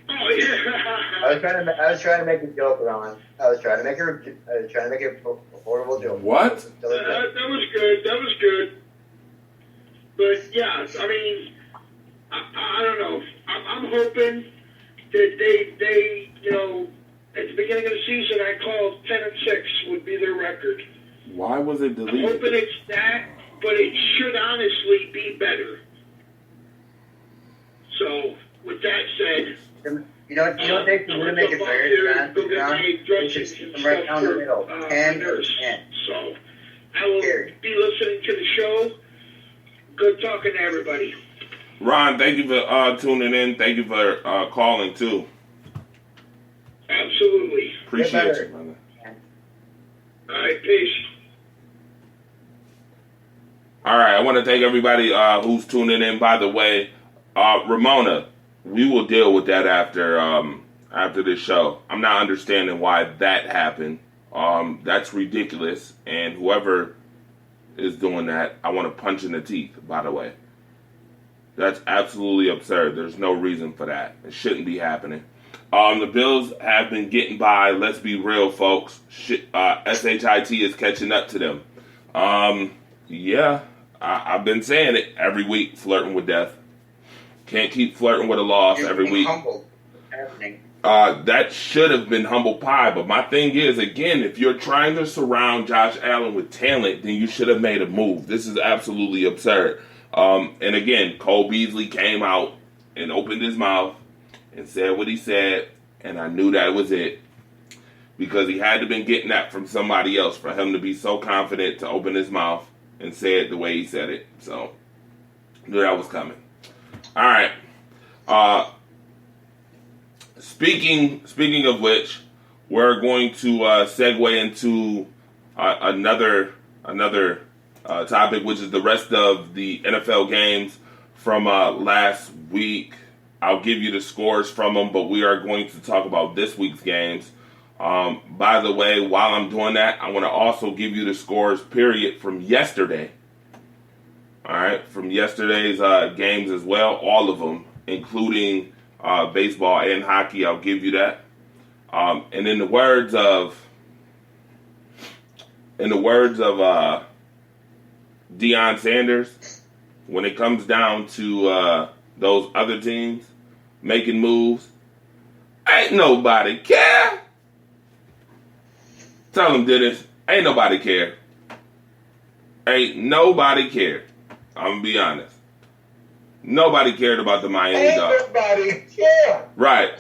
Oh, I yeah. was trying to make a joke, Ron. I was trying to make a horrible joke. What? Still a joke. That was good. That was good. But yeah, I mean, I don't know. I'm hoping that they, you know, at the beginning of the season, I called 10-6 would be their record. Why was it I'm deleted? hoping it's that, but it should honestly be better. So, with that said, You know what takes me to make it fair, go get John? my It's dressings just and them right stuff down the for middle. my 10 nurse. 10. So, I will Scary. be listening to the show. Good talking to everybody. Ron, thank you for tuning in. Thank you for calling, too. Absolutely. Appreciate better. you, brother. All right, peace. All right, I want to thank everybody who's tuning in. By the way, Ramona, we will deal with that after this show. I'm not understanding why that happened. That's ridiculous, and whoever is doing that, I want to punch in the teeth. By the way, that's absolutely absurd. There's no reason for that. It shouldn't be happening. The Bills have been getting by. Let's be real, folks. SHIT is catching up to them. Yeah, I've been saying it every week, flirting with death. Can't keep flirting with a loss You're every being week. humbled. Happening. That should have been humble pie, but my thing is, again, if you're trying to surround Josh Allen with talent, then you should have made a move. This is absolutely absurd. And again, Cole Beasley came out and opened his mouth and said what he said, and I knew that was it. Because he had to been getting that from somebody else for him to be so confident to open his mouth and say it the way he said it. So, knew that was coming. All right. Speaking of which, we're going to segue into another topic, which is the rest of the NFL games from last week. I'll give you the scores from them, but we are going to talk about this week's games. By the way, while I'm doing that, I want to also give you the scores, period, from yesterday. All right, from yesterday's games as well, all of them, including baseball and hockey. I'll give you that. And in the words of Deion Sanders, when it comes down to those other teams making moves, ain't nobody care. Tell them, Dennis, ain't nobody care. Ain't nobody care. I'm going to be honest. Nobody cared about the Miami Ain't Dolphins. nobody care. Right.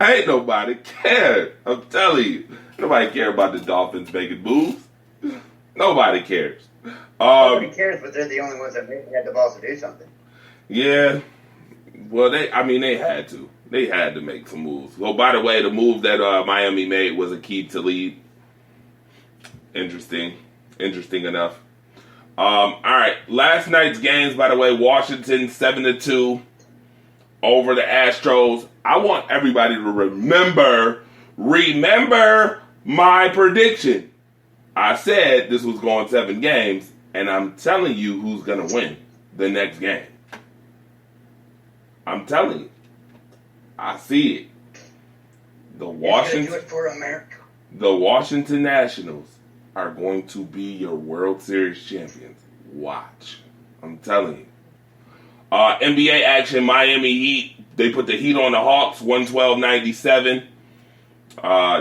Ain't nobody care. I'm telling you. Nobody care about the Dolphins making moves. Nobody cares. Nobody cares, but they're the only ones that maybe had the balls to do something. Yeah. Well, they had to. They had to make some moves. Well, by the way, the move that Miami made was Aqib Talib. Interesting enough. All right, last night's games, by the way, Washington 7-2 over the Astros. I want everybody to remember my prediction. I said this was going 7 games, and I'm telling you who's going to win the next game. I'm telling you. I see it. The He's gonna do Washington it for America. the Washington Nationals are going to be your World Series champions. Watch. I'm telling you. NBA action, Miami Heat. They put the Heat on the Hawks, 112-97.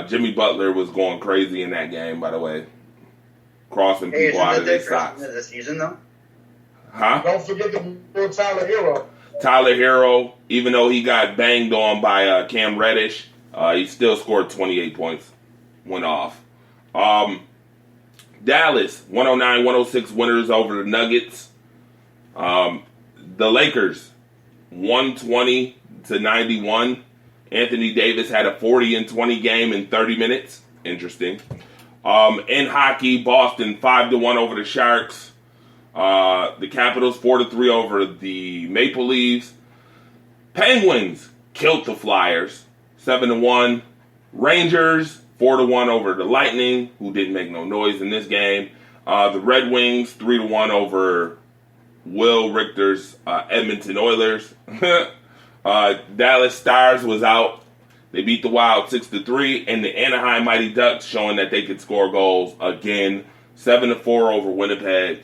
Jimmy Butler was going crazy in that game, by the way. Crossing Hey, people isn't out that of their the first socks. win of the season though? Huh? Don't forget the little Tyler Hero. Tyler Hero, even though he got banged on by Cam Reddish, he still scored 28 points. Went off. Dallas, 109-106 winners over the Nuggets. The Lakers, 120-91. Anthony Davis had a 40-20 game in 30 minutes. Interesting. In hockey, Boston 5-1 over the Sharks. The Capitals 4-3 over the Maple Leafs. Penguins killed the Flyers 7-1. Rangers 4-1 over the Lightning, who didn't make no noise in this game. The Red Wings 3-1 over Will Richter's Edmonton Oilers. Dallas Stars was out. They beat the Wild 6-3, and the Anaheim Mighty Ducks showing that they could score goals again, 7-4 over Winnipeg.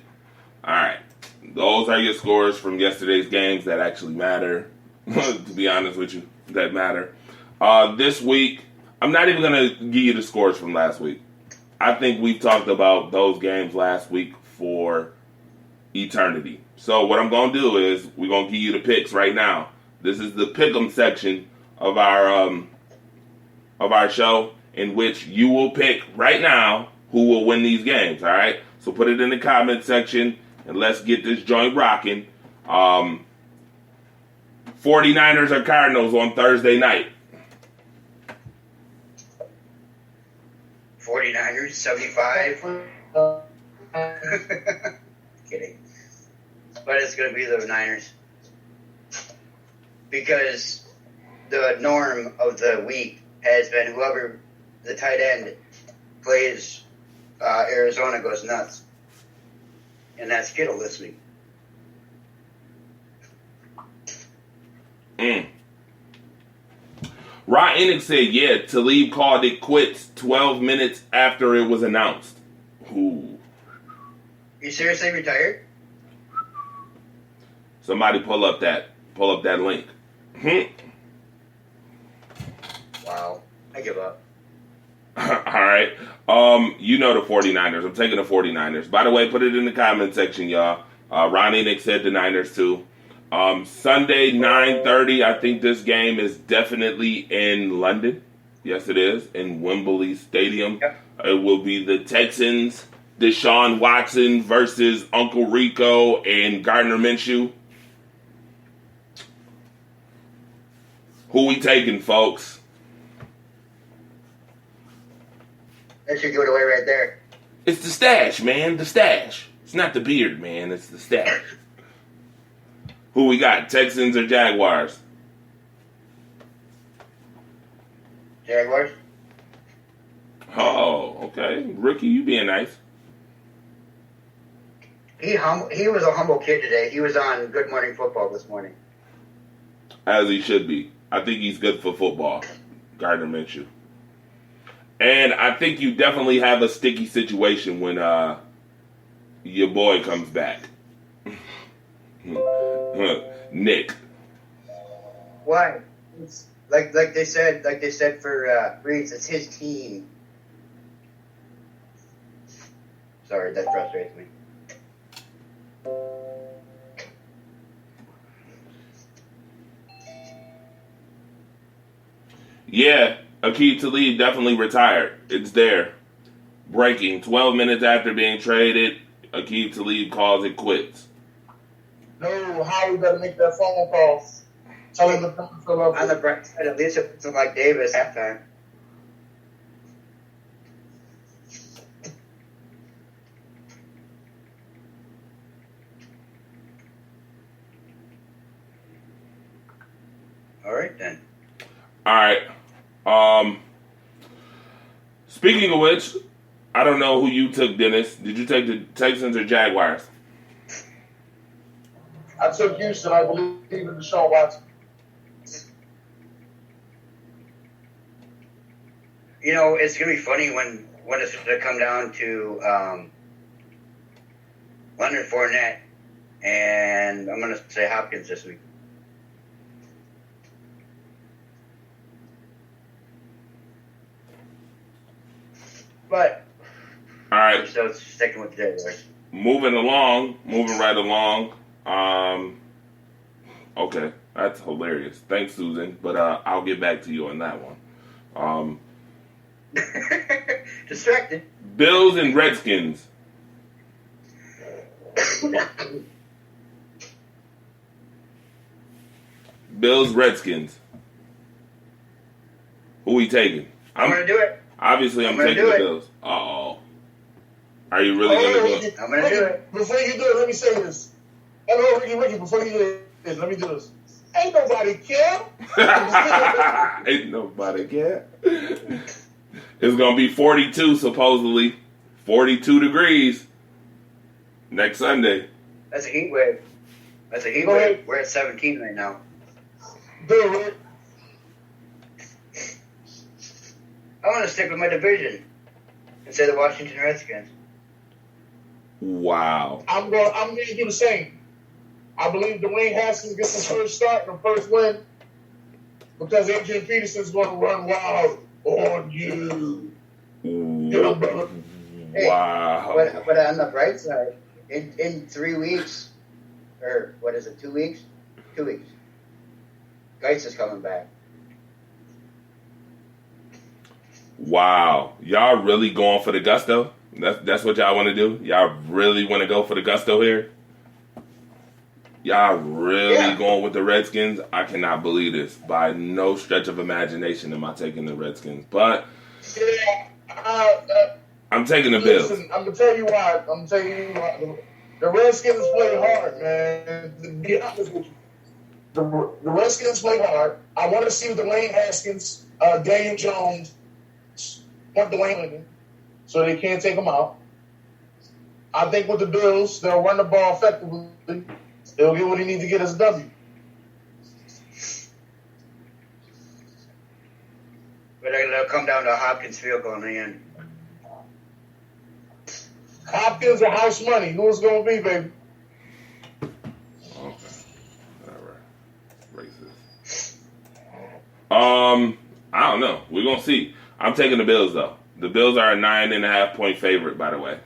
All right, those are your scores from yesterday's games that actually matter. To be honest with you, that matter. This week, I'm not even gonna give you the scores from last week. I think we've talked about those games last week for eternity. So what I'm gonna do is we're gonna give you the picks right now. This is the pick'em section of our show, in which you will pick right now who will win these games. All right, so put it in the comment section and let's get this joint rocking. 49ers or Cardinals on Thursday night. 49ers, 75. Kidding. But it's going to be the Niners. Because the norm of the week has been whoever the tight end plays Arizona goes nuts. And that's Kittle this week. Ron Enix said, yeah, Talib called it quits 12 minutes after it was announced. Ooh. You seriously retired? Somebody pull up that link. Wow. I give up. All right. You know the 49ers. I'm taking the 49ers. By the way, put it in the comment section, y'all. Ron Enix said the Niners too. Sunday, 9:30. I think this game is definitely in London. Yes, it is. In Wembley Stadium. Yep. It will be the Texans, Deshaun Watson versus Uncle Rico and Gardner Minshew. Who we taking, folks? That should give it away right there. It's the stash, man. The stash. It's not the beard, man. It's the stash. Who we got? Texans or Jaguars? Jaguars? Oh, okay. Rookie, you being nice. He was a humble kid today. He was on Good Morning Football this morning. As he should be. I think he's good for football. Gardner Minshew. And I think you definitely have a sticky situation when your boy comes back. Nick. Why? It's like they said for Reeds, it's his team. Sorry, that frustrates me. Yeah, Aqib Talib definitely retired. It's there. Breaking. 12 minutes after being traded, Aqib Talib calls it quits. No, Howie better make that phone call. Tell him to come fill up. On the bright side, at least it wasn't like Davis halftime. All right then. All right. Speaking of which, I don't know who you took, Dennis. Did you take the Texans or Jaguars? I took Houston. I believe in Deshaun Watson. it's gonna be funny when it's gonna come down to Leonard Fournette, and I'm gonna say Hopkins this week. But All I'm right, still sticking with the Jaguars. moving right along. Okay, that's hilarious. Thanks, Susan. But I'll get back to you on that one. Distracted. Bills and Redskins. Bills, Redskins. Who we taking? I'm gonna do it. Obviously, I'm gonna taking do the it. Bills. Uh-oh. Are you really going to do it? I'm gonna do it. Before you do it, let me say this. Hello, Ricky, before you do this, let me do this. Ain't nobody care. Ain't nobody care. It's going to be 42, supposedly. 42 degrees next Sunday. That's a heat wave. That's a heat Go wave. ahead. We're at 17 right now. Do it, Rick. I'm gonna stick with my division and say the Washington Redskins. Wow. I'm going to do the same. I believe Dwayne Haskins gets his first start and the first win because Adrian Peterson's going to run wild on you. Yeah, brother. Wow. But on the bright side, in 3 weeks, or what is it, 2 weeks? 2 weeks. Geis is coming back. Wow. Y'all really going for the gusto? That's what y'all want to do? Y'all really want to go for the gusto here? Y'all really going with the Redskins? I cannot believe this. By no stretch of imagination am I taking the Redskins. But Yeah, I'm taking the Bills. listen, I'm going to tell you why. The Redskins play hard, man. To be honest with you. The Redskins play hard. I want to see Dwayne Haskins, Daniel Jones, want Dwayne in, so they can't take him out. I think with the Bills, they'll run the ball effectively. They'll get what he needs to get as a W. But it'll come down to a Hopkins field goal in the end. Hopkins and house money. Who it's going to be, baby? Okay. All right. Racist. I don't know. We're going to see. I'm taking the Bills, though. The Bills are a 9.5-point favorite, by the way.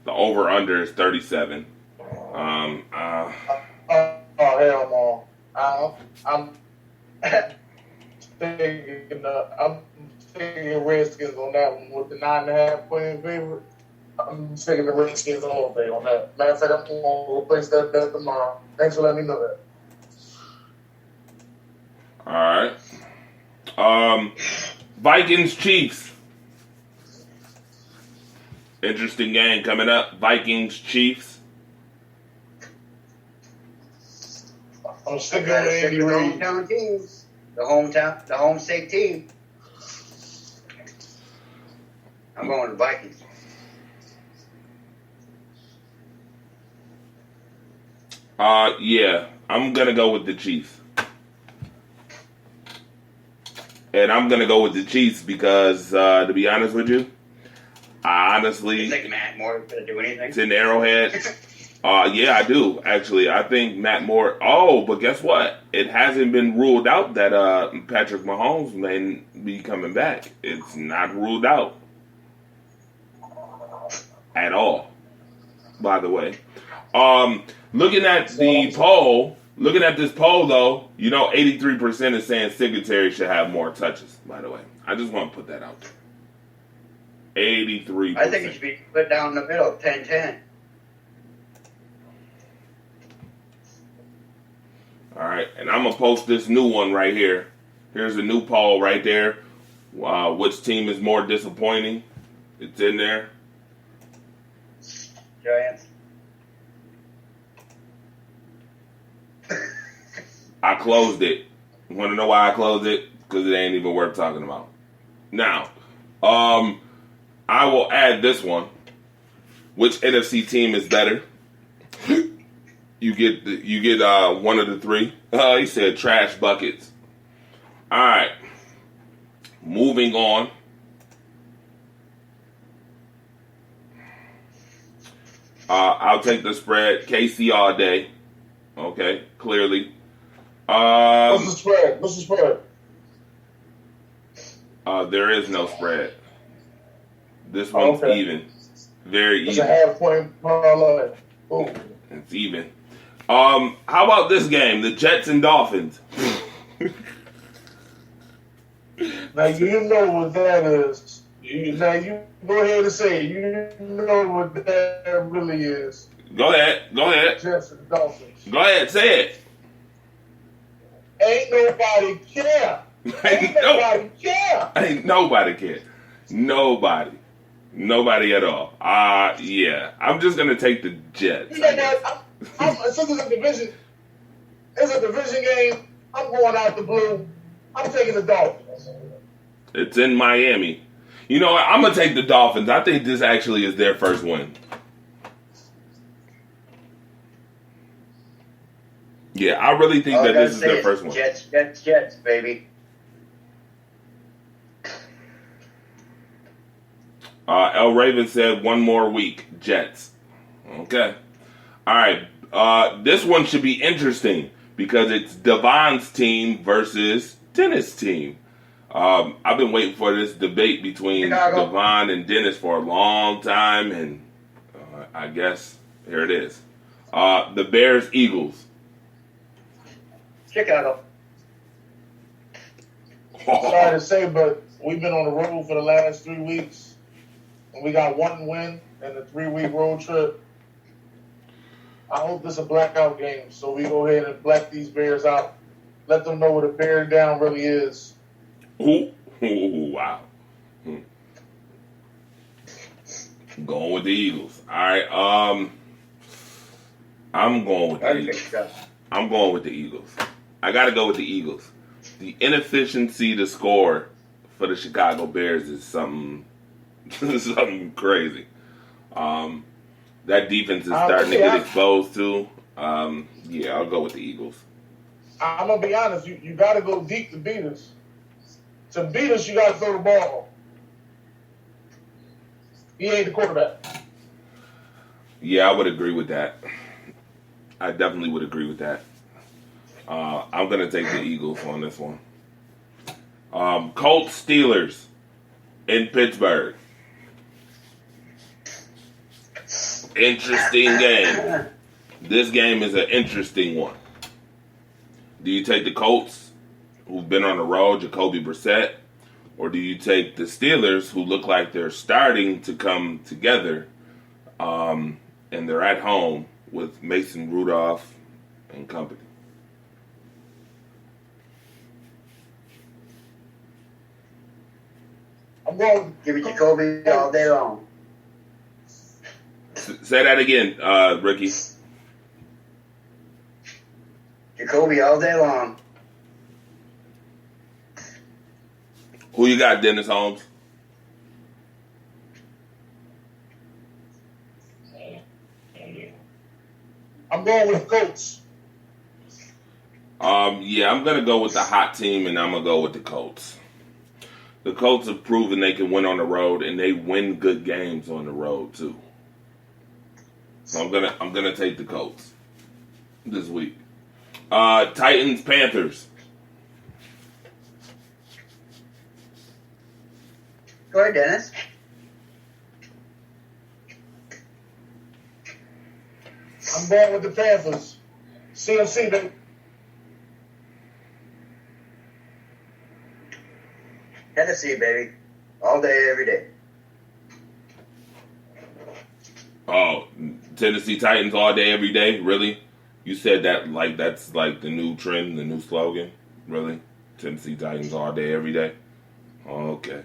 The over-under is 37. Oh, hell no. I'm taking Redskins on that one with the 9.5-point favorite. I'm taking the Redskins all day on that. Matter of fact, I'm going to replace that bet tomorrow. Thanks for letting me know that. All right. Vikings, Chiefs. Interesting game coming up. Vikings, Chiefs. I'm sticking Gotta with stick Andy with the Reid. hometown teams. The home state team. I'm going to Vikings. Yeah. I'm going to go with the Chiefs. And I'm going to go with the Chiefs because, to be honest with you, I honestly... You think Matt Moore is going to do anything? It's in Arrowhead. Yeah, I do, actually. I think Matt Moore... Oh, but guess what? It hasn't been ruled out that Patrick Mahomes may be coming back. It's not ruled out. At all, by the way. Looking at the poll... Looking at this poll, though, 83% is saying Singletary should have more touches, by the way. I just want to put that out there. 83%. I think he should be put down in the middle, 10-10. All right, and I'm going to post this new one right here. Here's a new poll right there. Which team is more disappointing? It's in there. Giants. I closed it. You want to know why I closed it? Because it ain't even worth talking about. Now, I will add this one. Which NFC team is better? You get one of the three. He said trash buckets. All right. Moving on. I'll take the spread. KC all day. Okay, clearly. What's the spread? What's the spread? There is no spread. This one's Okay. even. Very It's a even. half-point parlay. Boom. It's even. How about this game? The Jets and Dolphins. Now you know what that is. Now you go ahead and say it. You know what that really is. Go ahead. Jets and Dolphins. Go ahead. Say it. Ain't nobody care. Ain't nobody care. Ain't nobody care. Nobody at all. Yeah. I'm just gonna take the Jets. You know what? Since it's a division game, I'm going out the blue. I'm taking the Dolphins. It's in Miami. You know what? I'm gonna take the Dolphins. I think this actually is their first win. Yeah, I really think All I that gotta this is say their first one. Jets, baby. El Raven said 1 more week, Jets. Okay. All right. This one should be interesting because it's Devon's team versus Dennis' team. I've been waiting for this debate between Chicago. Devon and Dennis for a long time, and I guess here it is. The Bears-Eagles. Chicago. Sorry to say, but we've been on the road for the last 3 weeks, and we got 1 win in the 3-week road trip. I hope this is a blackout game, so we go ahead and black these Bears out. Let them know what a bear down really is. Ooh, wow. Going with the Eagles. All right. I'm going with the Eagles. I'm going with the Eagles. I got to go with the Eagles. The inefficiency to score for the Chicago Bears is something crazy. That defense is starting to get exposed too. Yeah, I'll go with the Eagles. I'm going to be honest. You got to go deep to beat us. To beat us, you got to throw the ball. He ain't the quarterback. Yeah, I would agree with that. I definitely would agree with that. I'm going to take the Eagles on this one. Colts Steelers in Pittsburgh. Interesting game. This game is an interesting one. Do you take the Colts, who've been on the road, Jacoby Brissett, or do you take the Steelers, who look like they're starting to come together, and they're at home with Mason Rudolph and company? I'm going. Give me Jacoby all day long. Say that again, Ricky. Jacoby all day long. Who you got, Dennis Holmes? I'm going with the Colts. Yeah, I'm going to go with the hot team, and I'm going to go with the Colts. The Colts have proven they can win on the road, and they win good games on the road, too. So I'm gonna take the Colts this week. Titans, Panthers. Go ahead, Dennis. I'm going with the Panthers. CMC, baby. Tennessee, baby. All day, every day. Oh, Tennessee Titans all day, every day? Really? You said that like that's like the new trend, the new slogan? Really? Tennessee Titans all day, every day? Okay.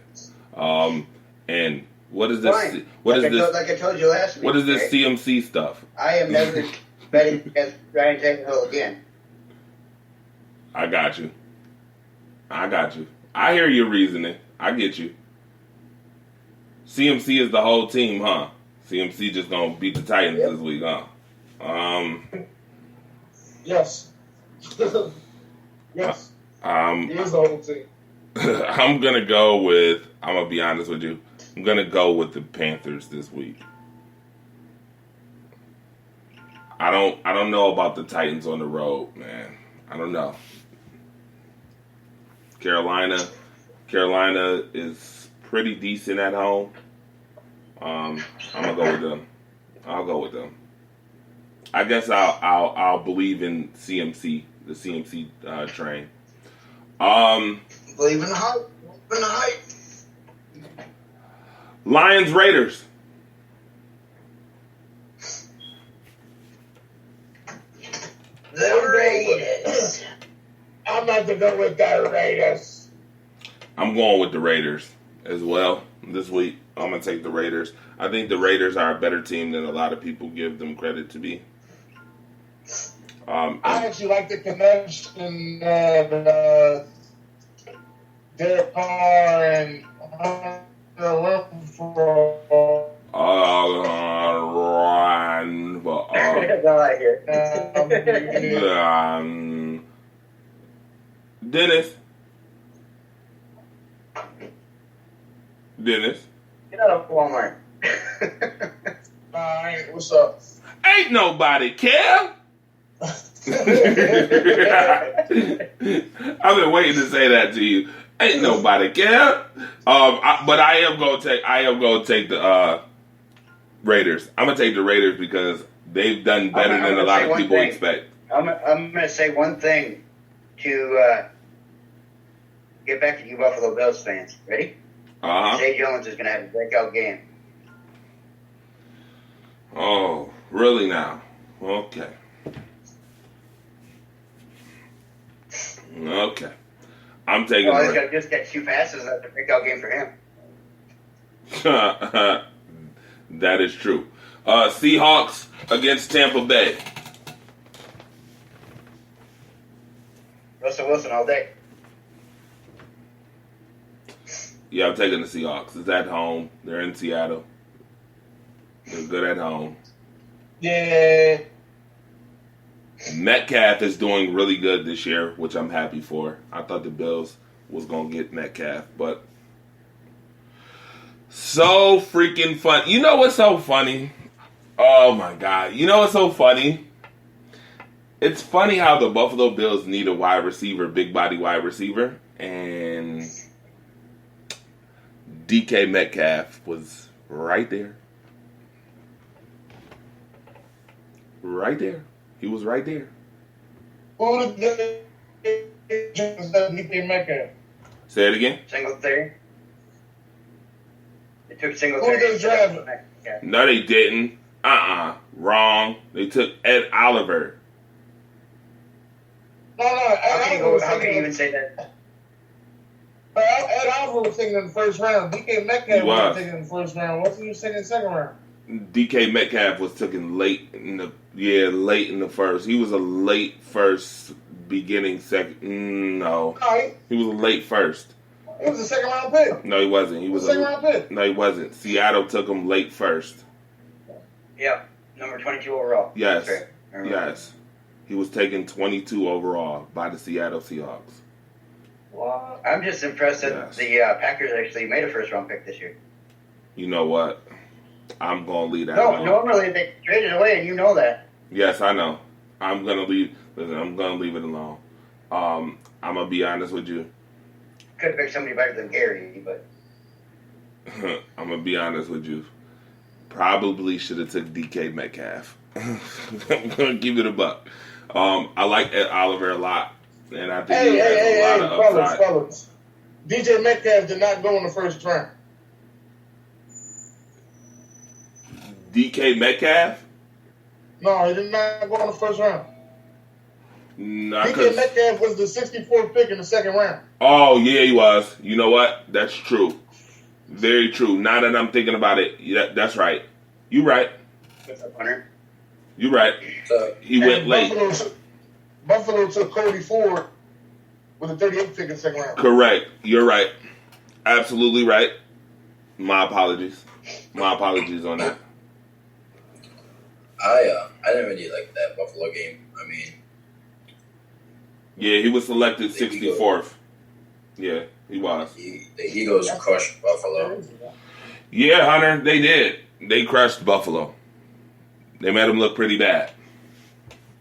And what is this? Fine. What like is this? Like I told you last week. What is this right? CMC stuff? I am never betting against Ryan Tannehill again. I got you. I hear your reasoning. I get you. CMC is the whole team, huh? CMC just gonna beat the Titans this week, huh? Yes. Yes. He is the whole team. I'm gonna be honest with you. I'm gonna go with the Panthers this week. I don't know about the Titans on the road, man. I don't know. Carolina is pretty decent at home. I'm gonna go with them. I'll go with them. I guess I'll believe in CMC, the CMC train. Believe in the hype. Believe in the hype. Lions Raiders. The Raiders. I'm about to go with the Raiders. I'm going with the Raiders as well this week. I'm gonna take the Raiders. I think the Raiders are a better team than a lot of people give them credit to be. I actually like the connection of Derek Carr and Hunter Renfrow. That's all I hear. Dennis. Get out of Walmart. Alright, what's up? Ain't nobody care. I've been waiting to say that to you. Ain't nobody care. But I am gonna take the Raiders. I'm gonna take the Raiders because they've done better than a lot of people expect. I'm gonna say one thing to get back to you Buffalo Bills fans. Ready? Zay Jones is gonna have a breakout game. Oh, really now? Okay. I'm taking He's got to just get 2 passes. That's a breakout game for him. That is true. Seahawks against Tampa Bay. Russell Wilson all day. Yeah, I'm taking the Seahawks. It's at home. They're in Seattle. They're good at home. Yeah. Metcalf is doing really good this year, which I'm happy for. I thought the Bills was going to get Metcalf, but so freaking fun. You know what's so funny? Oh, my God. You know what's so funny? It's funny how the Buffalo Bills need a wide receiver, big body wide receiver, and DK Metcalf was right there. Right there. He was right there. Who did DK Metcalf? Say it again. Singletary. They took Who Singletary. did they draft? No, they didn't. Wrong. They took Ed Oliver. No, How can you even say that? Ed Oliver was taken in the first round. DK Metcalf He was was. taken in the first round. Wasn't he taken in the second round? DK Metcalf was taken late in the first. He was a late first, beginning second. No, he was a late first. He was a second round pick. No, he wasn't. He was a second round pick. No, he wasn't. Seattle took him late first. Yeah, number 22 overall. Yes, That's right. yes. He was taken 22 overall by the Seattle Seahawks. Well, I'm just impressed that the Packers actually made a first round pick this year. You know what? I'm going to leave that No, alone. normally they traded away, and you know that. Yes, I know. I'm going to leave. Listen, I'm going to leave it alone. I'm going to be honest with you. Could have picked somebody better than Gary, but I'm going to be honest with you. Probably should have took DK Metcalf. I'm going to give it a buck. I like Ed Oliver a lot, and I think he has a lot of upside. Fellas. DJ Metcalf did not go in the first round. DK Metcalf? No, he did not go in the first round. No, DK Metcalf was the 64th pick in the second round. Oh, yeah, he was. You know what? That's true. Very true. Now that I'm thinking about it, yeah, that's right. You right. what's up, Hunter? You right. He went late. Buffalo took Cody Ford with a 38th pick in the second round. Correct. You're right. Absolutely right. My apologies. My apologies on that. I didn't really like that Buffalo game. I mean, Yeah, he was selected 64th. Yeah, he was. the Eagles crushed Buffalo. Yeah, Hunter, they did. They crushed Buffalo. They made them look pretty bad.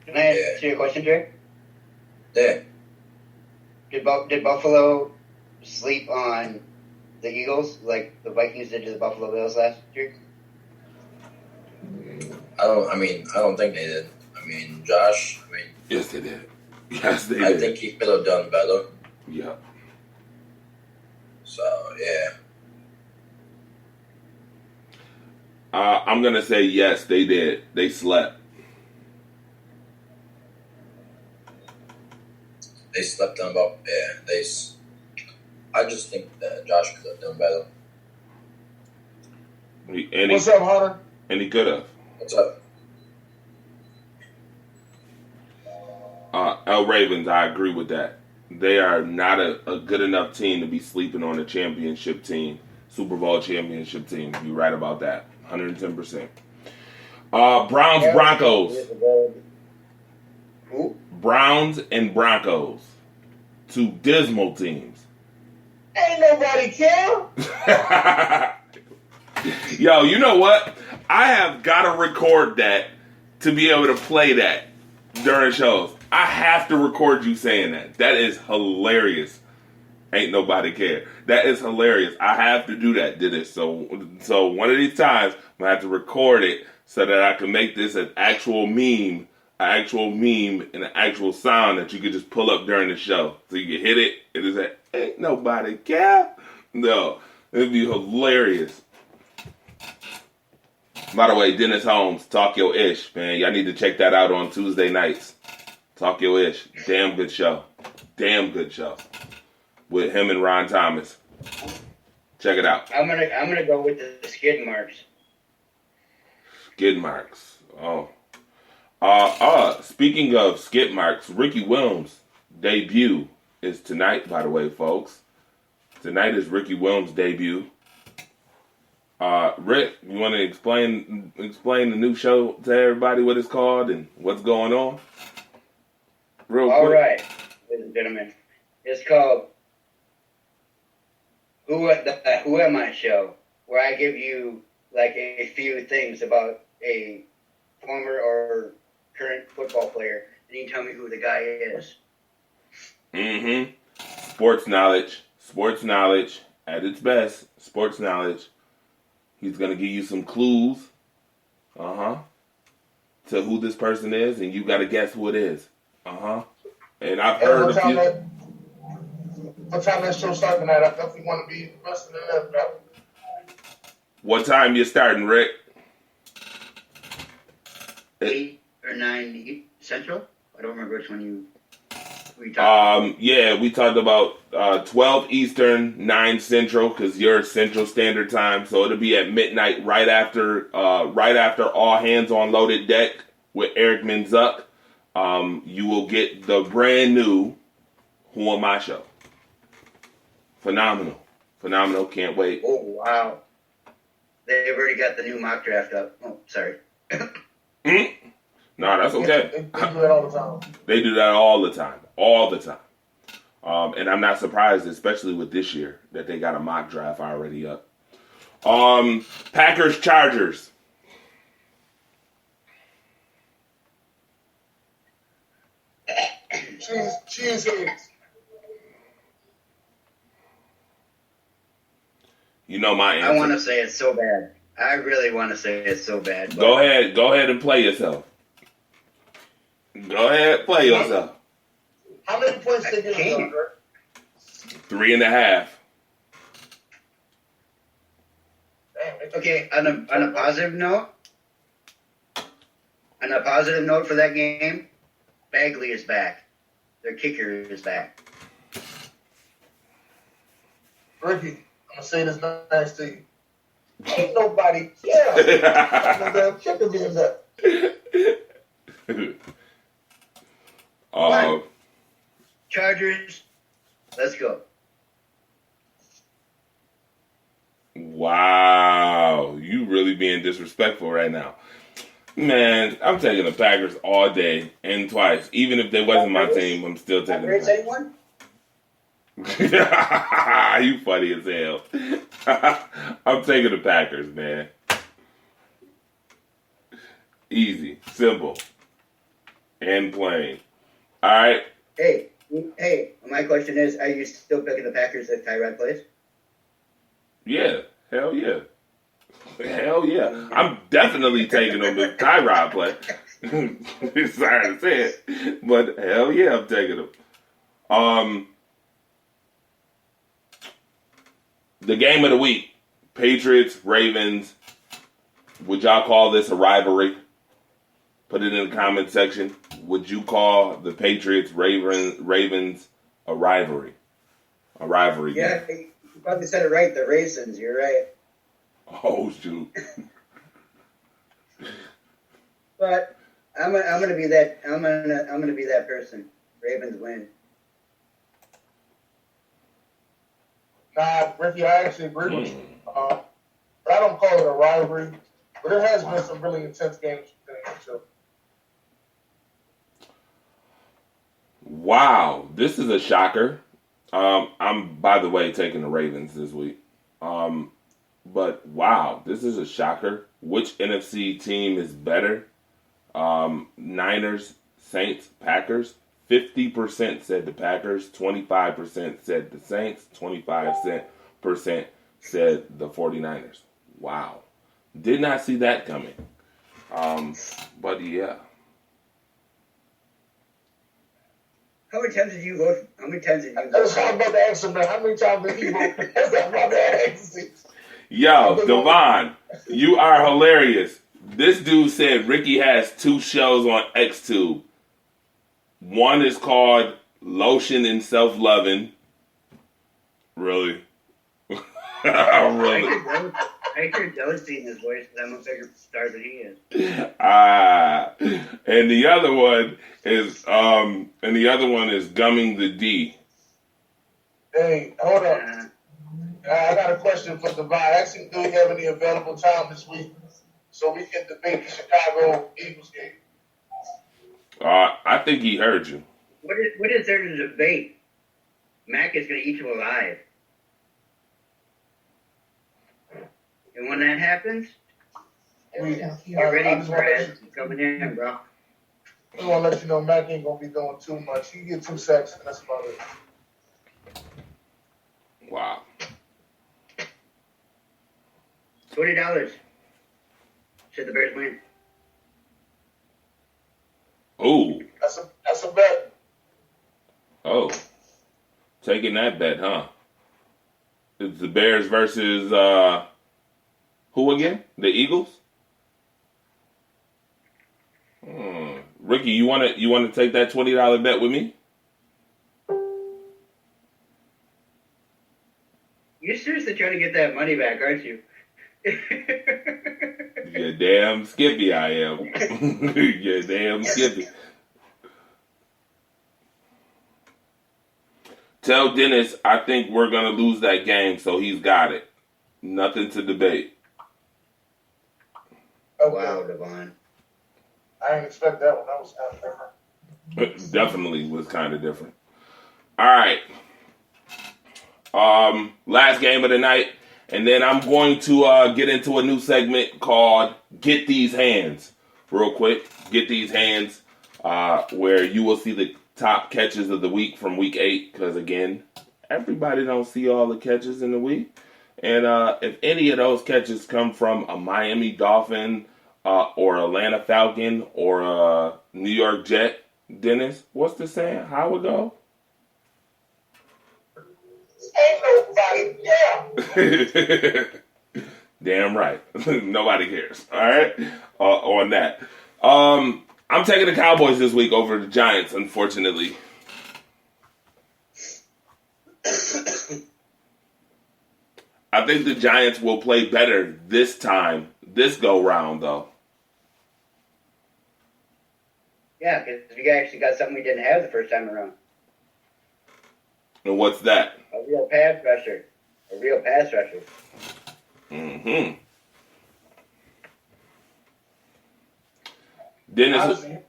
Can I ask you a question, Jay? Yeah. Did Buffalo sleep on the Eagles like the Vikings did to the Buffalo Bills last year? I don't think they did. Josh, Yes, they did. Yes, they I did. think he could have done better. Yeah. So, yeah. I'm going to say yes, they did. They slept. They slept on about, I just think that Josh could have done better. What's up, Hunter? And he could have. What's up? L Ravens, I agree with that. They are not a good enough team to be sleeping on a championship team, Super Bowl championship team. You're right about that. 110%. Browns, Broncos. Who? Browns and Broncos. Two dismal teams. Ain't nobody care. Yo, you know what? I have got to record that to be able to play that during shows. I have to record you saying that. That is hilarious. Ain't nobody care. That is hilarious. I have to do that, did it? So one of these times, I'm going to have to record it so that I can make this an actual meme and an actual sound that you could just pull up during the show. So you can hit it, and it's like, ain't nobody care. No, it'd be hilarious. By the way, Dennis Holmes, Talk Your Ish, man. Y'all need to check that out on Tuesday nights. Talk Your Ish. Damn good show. Damn good show. With him and Ron Thomas. Check it out. I'm gonna go with the skid marks. Skid marks. Oh. Speaking of skid marks, Ricky Williams' debut is tonight, by the way, folks. Tonight is Ricky Williams' debut. Rick, you want to explain the new show to everybody, what it's called and what's going on? Real quick. All right, ladies and gentlemen. It's called Who Am I Show, where I give you like a few things about a former or current football player, and you tell me who the guy is. Mm-hmm. Sports knowledge at its best. Sports knowledge. He's gonna give you some clues, to who this person is, and you gotta guess who it is. And I've heard a few. What time that show starting at? I definitely want to be listening to that. What time you starting, Rick? 8 or 9 Central? I don't remember which one we talked about. Yeah, we talked about 12 Eastern, 9 Central, because you're Central Standard Time, so it'll be at midnight, right after All Hands on Loaded Deck with Eric Menzuck. You will get the brand new Who Am I Show. Phenomenal, can't wait. Oh, wow. They've already got the new mock draft up. Oh, sorry. No, that's okay. They do that all the time. They do that all the time. And I'm not surprised, especially with this year, that they got a mock draft already up. Packers, Chargers. Cheeseheads. You know my answer. I want to say it so bad. I really want to say it so bad. But Go ahead and play yourself. Go ahead, play yourself. How many points they give you, Andre? 3.5. Okay, on a positive note, for that game, Bagley is back. Their kicker is back. Ricky, I'm gonna say this nice to you. Ain't nobody care. No damn kicker being that. Chargers, let's go. Wow, you really being disrespectful right now. Man, I'm taking the Packers all day and twice. Even if they wasn't my team, I'm still taking the Packers. You funny as hell. I'm taking the Packers, man. Easy, simple. and playing. All right. Hey, my question is, are you still picking the Packers if Tyrod plays? Yeah. Hell yeah. Hell yeah. I'm definitely taking them if Tyrod play. Sorry to say it, but hell yeah, I'm taking them. The game of the week, Patriots, Ravens. Would y'all call this a rivalry? Put it in the comment section. Would you call the Patriots, Ravens a rivalry? A rivalry Yeah, game? you probably said it right. The Raisins, you're right. Oh, shoot. But I'm gonna be that. I'm gonna be that person. Ravens win. Nah, Ricky, I actually agree with you. But I don't call it a rivalry. But there has been some really intense games between each other. Wow, this is a shocker. I'm, by the way, taking the Ravens this week. But wow, this is a shocker. Which NFC team is better? Niners, Saints, Packers. 50% said the Packers, 25% said the Saints, 25% said the 49ers. Wow. Did not see that coming. But yeah. How many times did you vote? How many times did you That's vote? what I'm about to ask him, man. How many times did he vote? That's what I'm about to ask him. Yo, Devon, you are hilarious. This dude said Ricky has 2 shows on XTube. One is called Lotion and Self-Loving. Really? Really? I heard jealousy in his voice, but I'm a bigger star than he is. And the other one is Gumming the D. Hey, hold on. I got a question for Devon. Ask him, do we have any available time this week so we can debate the Chicago Eagles game? I think he heard you. What is there to debate? Mac is going to eat you alive. And when that happens, you're ready for it. Coming in, bro. We want to let you know Mac ain't going to be doing too much. He get 2 sacks, and that's about it. Wow. $20. Should the Bears win? Ooh. That's a bet. Oh. Taking that bet, huh? It's the Bears versus who again? The Eagles? Ricky, you wanna take that $20 bet with me? You're seriously trying to get that money back, aren't you? You damn Skippy I am. You damn Skippy. Tell Dennis I think we're going to lose that game, so he's got it. Nothing to debate. Okay. Wow, Devon. I didn't expect that one. That was kind of different. Definitely was kind of different. All right. Last game of the night. And then I'm going to get into a new segment called Get These Hands. Real quick. Get These Hands. Where you will see the top catches of the week from week 8. Because, again, everybody don't see all the catches in the week. And if any of those catches come from a Miami Dolphin or Atlanta Falcon or a New York Jet, Dennis, what's the saying? How it go? Ain't nobody there. Damn right. Nobody cares. All right? On that. I'm taking the Cowboys this week over the Giants, unfortunately. I think the Giants will play better this time, this go-round, though. Yeah, because we actually got something we didn't have the first time around. And what's that? A real pass rusher. Mm-hmm. Dennis, Honestly, you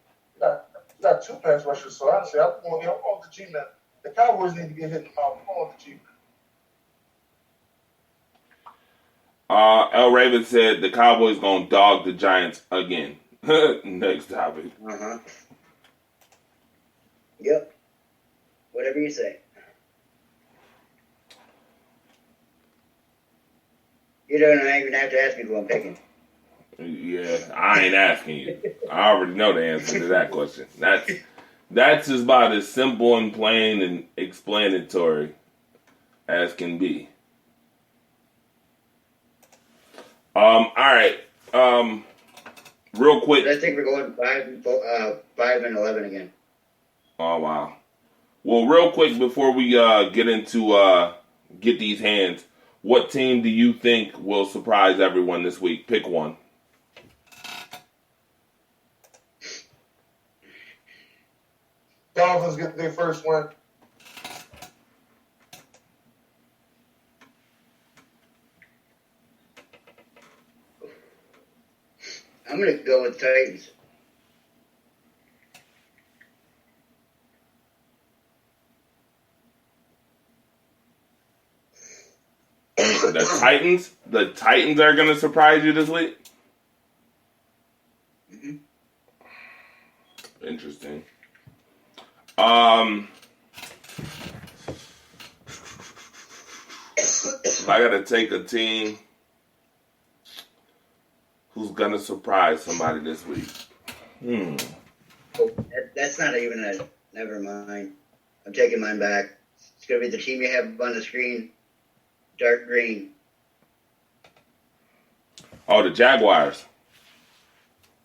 got 2 pass rushers, so honestly, I'm going with the G-Man. The Cowboys need to get hit in the mouth. I'm going with the G-Man. L. Raven said the Cowboys gonna dog the Giants again. Next topic. Yep. Whatever you say. You don't even have to ask me who I'm picking. Yeah, I ain't asking you. I already know the answer to that question. That's just about as simple and plain and explanatory as can be. All right. Real quick. I think we're going 5 and 11 again. Oh wow. Well, real quick before we get into get these hands, what team do you think will surprise everyone this week? Pick one. Dolphins get their first one. I'm going to go with Titans. The Titans are going to surprise you this week? Mm-hmm. Interesting. I got to take a team who's going to surprise somebody this week. Oh, that's not even a... Never mind. I'm taking mine back. It's going to be the team you have on the screen. Dark green. Oh, the Jaguars.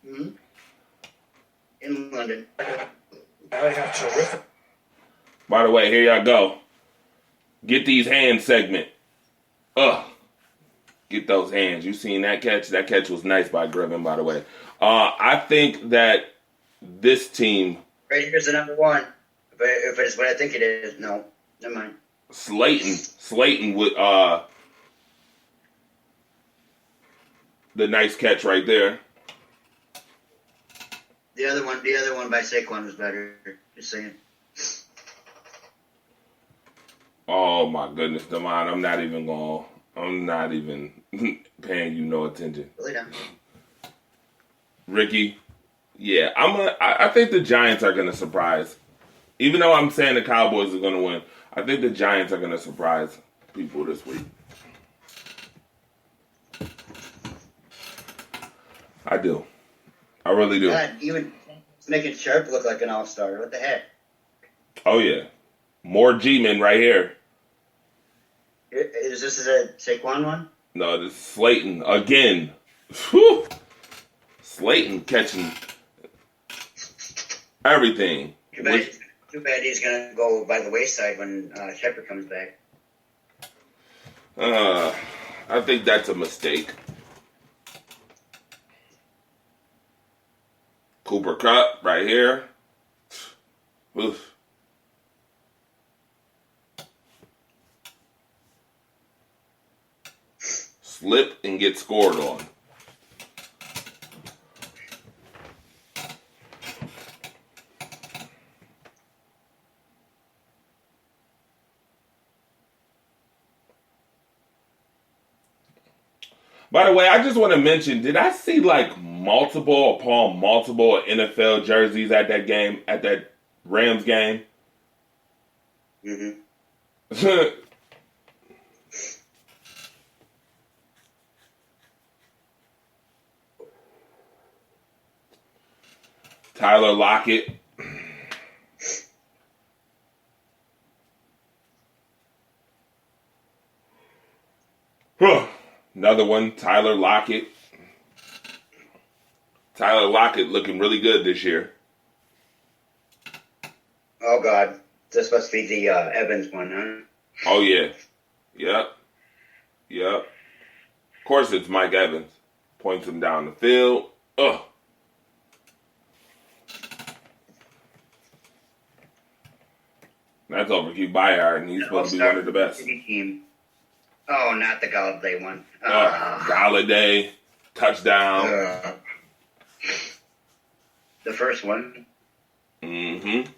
Mm-hmm. In London. I have terrific. By the way, here y'all go. Get these hands segment. Get those hands. You seen that catch? That catch was nice by Griffin, by the way. I think that this team... Right here's the number one. If it's what I think it is, no. Never mind. Slayton with the nice catch right there. The other one by Saquon was better. Just saying. Oh my goodness, Devon, I'm not even paying you no attention. Really not. Ricky, yeah, I think the Giants are gonna surprise. Even though I'm saying the Cowboys are gonna win, I think the Giants are gonna surprise people this week. I do. I really do. God, even making Sharp look like an all-star. What the heck? Oh yeah. More G-men right here. Is this a Saquon one? No, this is Slayton again. Whew. Slayton catching everything. Too bad he's going to go by the wayside when Shepard comes back. I think that's a mistake. Cooper Kupp right here. Oof. Slip and get scored on. By the way, I just want to mention, did I see like multiple NFL jerseys at that game, at that Rams game? Mm-hmm. Tyler Lockett. Another one, Tyler Lockett. Tyler Lockett looking really good this year. Oh, God. This must be the Evans one, huh? Oh, yeah. Yep. Of course it's Mike Evans. Points him down the field. That's over Q Bayard, and he's supposed to be one of the best. Team. Oh, not the Galladay one. Galladay, touchdown. The first one. Mm-hmm.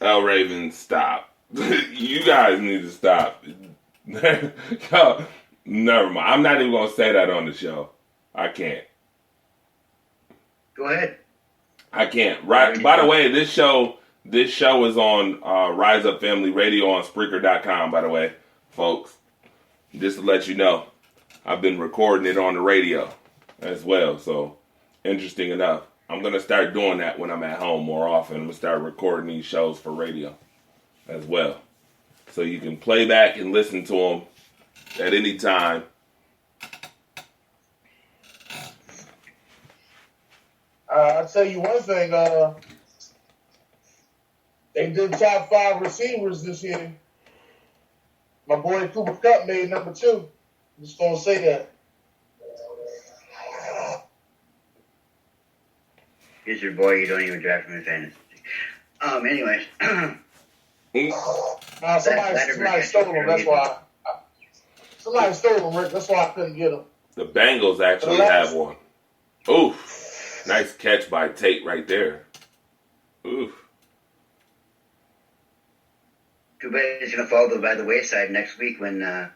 Ravens, stop. You guys need to stop. Yo, never mind. I'm not even gonna say that on the show. I can't. Go ahead. I can't. Right. By the way, this show is on Rise Up Family Radio on Spreaker.com. By the way, folks, just to let you know, I've been recording it on the radio as well. So, interesting enough, I'm gonna start doing that when I'm at home more often. I'm gonna start recording these shows for radio as well, so you can play back and listen to them at any time. I'll tell you one thing. They did top 5 receivers this year. My boy Cooper Kupp made number 2. Just gonna say that. He's your boy. You don't even draft him in fantasy. Anyways. Somebody stole him. That's why. Somebody stole him, Rick. That's why I couldn't get him. The Bengals actually have one. Oof. Nice catch by Tate right there. Oof. Too bad it's going to fall by the wayside next week when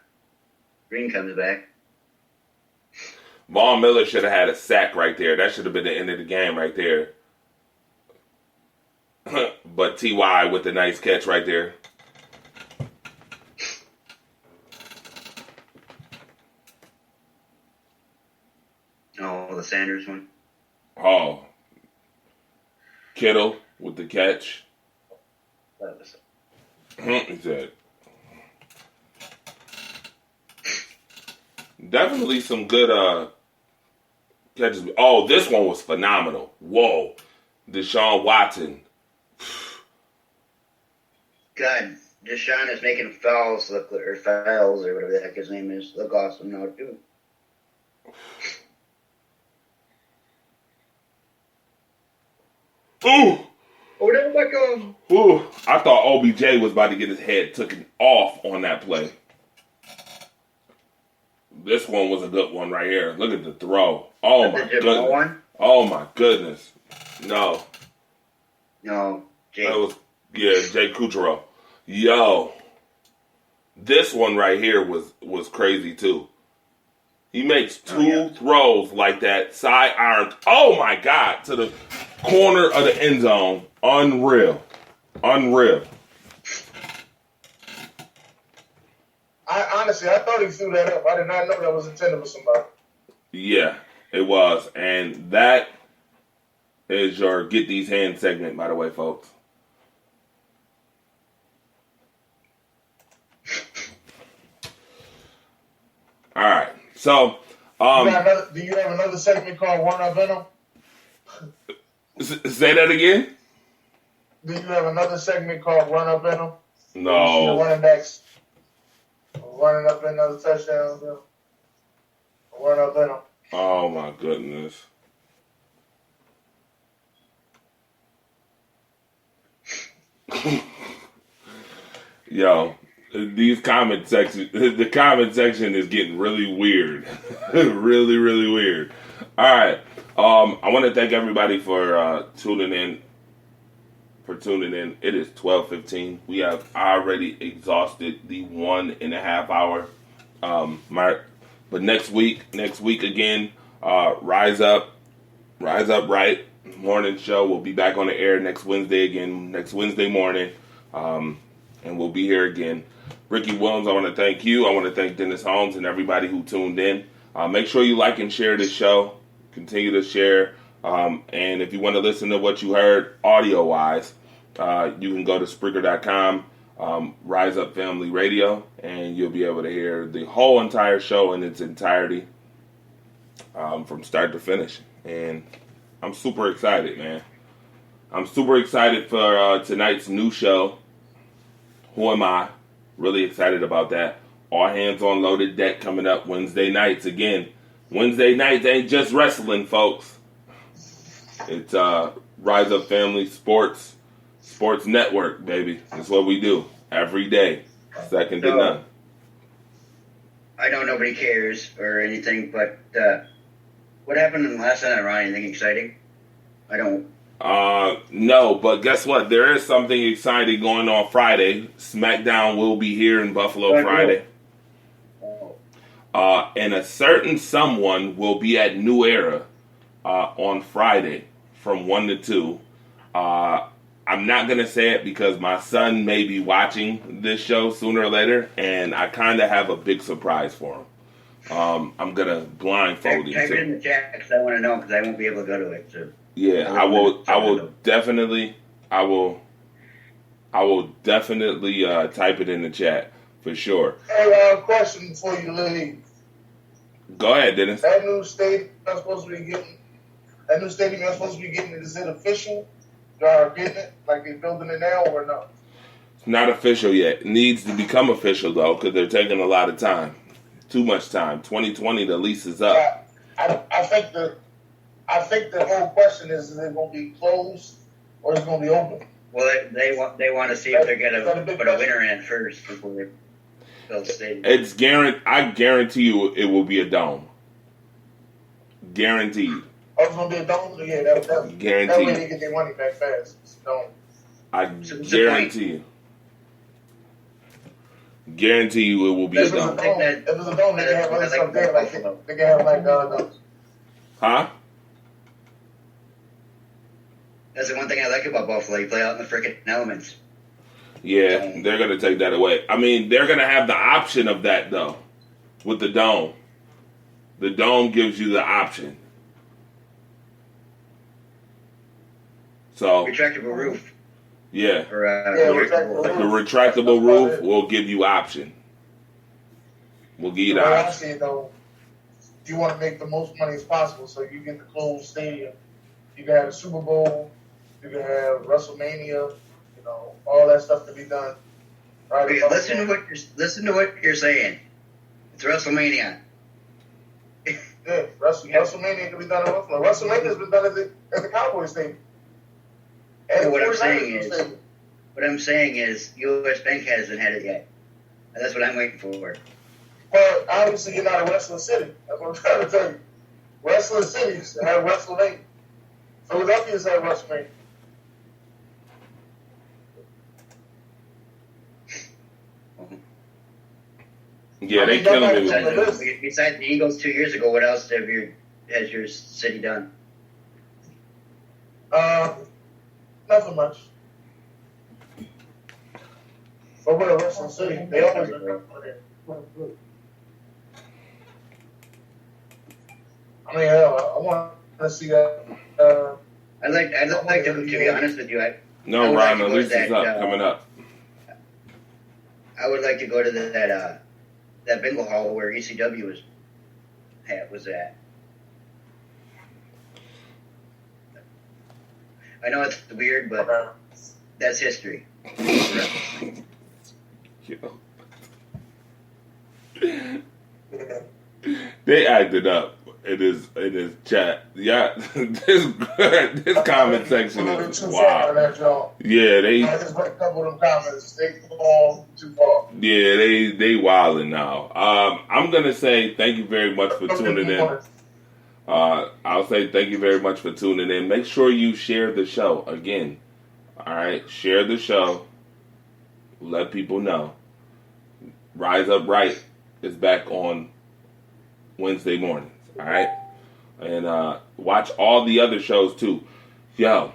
Green comes back. Von Miller should have had a sack right there. That should have been the end of the game right there. But T.Y. with the nice catch right there. Oh, the Sanders one. Oh. Kittle with the catch. That was He said. Definitely some good catches. Oh, this one was phenomenal. Whoa. Deshaun Watson. God, Deshaun is making fouls look, or fouls, or whatever the heck his name is, look awesome now, too. Ooh. Oh, there we go. Ooh. I thought OBJ was about to get his head taken off on that play. This one was a good one right here. Look at the throw. Oh, my goodness. One? Oh, my goodness. No. No, Jake. That was, yeah, Jay Kuchero. Yo. This one right here was crazy, too. He makes two throws like that, side iron. Oh, my God. To the corner of the end zone. Unreal. Unreal. I thought he threw that up. I did not know that was intended for somebody. Yeah, it was. And that is your Get These Hands segment, by the way, folks. All right. So, do you have another segment called One Up Venom? Say that again? Do you have another segment called Run Up Venom? No. Running backs running up another touchdown. Run Up Venom. Oh, my goodness. Yo, the comment section is getting really weird. Really, really weird. All right. I want to thank everybody for tuning in. It is 12:15. We have already exhausted the 1.5 hour mark. But next week again, Rise Up Right morning show. We'll be back on the air next Wednesday morning. And we'll be here again. Ricky Williams, I want to thank you. I want to thank Dennis Holmes and everybody who tuned in. Make sure you like and share this show. Continue to share. And if you want to listen to what you heard audio-wise, you can go to Spreaker.com, Rise Up Family Radio, and you'll be able to hear the whole entire show in its entirety from start to finish. And I'm super excited, man. I'm super excited for tonight's new show, Who Am I? Really excited about that. All Hands on Loaded Deck coming up Wednesday nights again. Wednesday nights ain't just wrestling, folks. It's Rise Up Family Sports Network, baby. That's what we do every day. Second to none. I know nobody cares or anything, but what happened in the last night, Ron? Anything exciting? I don't. No, but guess what? There is something exciting going on Friday. SmackDown will be here in Buffalo Friday. And a certain someone will be at New Era on Friday from 1 to 2. I'm not going to say it because my son may be watching this show sooner or later, and I kind of have a big surprise for him. I'm going to blindfold him. Type it in the chat because I want to know because I won't be able to go to it. So. Yeah, I will definitely type it in the chat for sure. Hey, question before you leave. Go ahead, Dennis. That new stadium you're supposed to be getting, is it official? Y'all are getting it? Like they're building it now or no? It's not official yet. It needs to become official, though, because they're taking a lot of time. Too much time. 2020, the lease is up. I think the whole question is it going to be closed or is it going to be open? Well, they want to see if they're going to put a winner in first before they build the stadium. I guarantee you it will be a dome. Guaranteed. Oh, it's going to be a dome? Yeah, that Guaranteed. That way they get their money back fast. It's a dome. I guarantee you. Guarantee you it will be a dome. If it's a dome, they can have other stuff there. Like, they can have like Huh? That's the one thing I like about Buffalo. You play out in the freaking elements. Yeah, they're going to take that away. I mean, they're going to have the option of that, though, with the dome. The dome gives you the option. So, Retractable roof. Yeah. Or, The retractable roof will give you option. We'll give you the I option. see it though. You want to make the most money as possible, so you get the closed stadium. You can have the Super Bowl. You can have WrestleMania. You know, all that stuff to be done. Right? Okay, listen to what you're saying. It's WrestleMania. Yeah, WrestleMania can be done at Buffalo. WrestleMania's been done at the Cowboys Stadium. And what I'm saying is, U.S. Bank hasn't had it yet, and that's what I'm waiting for. Well, obviously you're not a wrestling city. That's what I'm trying to tell you. Wrestling cities have WrestleMania. Philadelphia's had WrestleMania. Yeah, they killing me with this. Besides the Eagles 2 years ago, what else has your city done? Nothing much. But we're a wrestling city. They always been there. I mean, I want to see that. I'd like to be honest with you. No, Ron, the lease is up, coming up. I would like to go to that bingo hall where ECW was at. I know it's weird, but that's history. They acted up. It is chat. Yeah, this comment section is wild. Yeah, I just read a couple of them comments. They fall too far. Yeah, they wilding now. I'm gonna say thank you very much for tuning in. I'll say thank you very much for tuning in. Make sure you share the show again. All right, share the show. Let people know. Rise Up Right is back on Wednesday mornings. All right, and watch all the other shows too. Yo,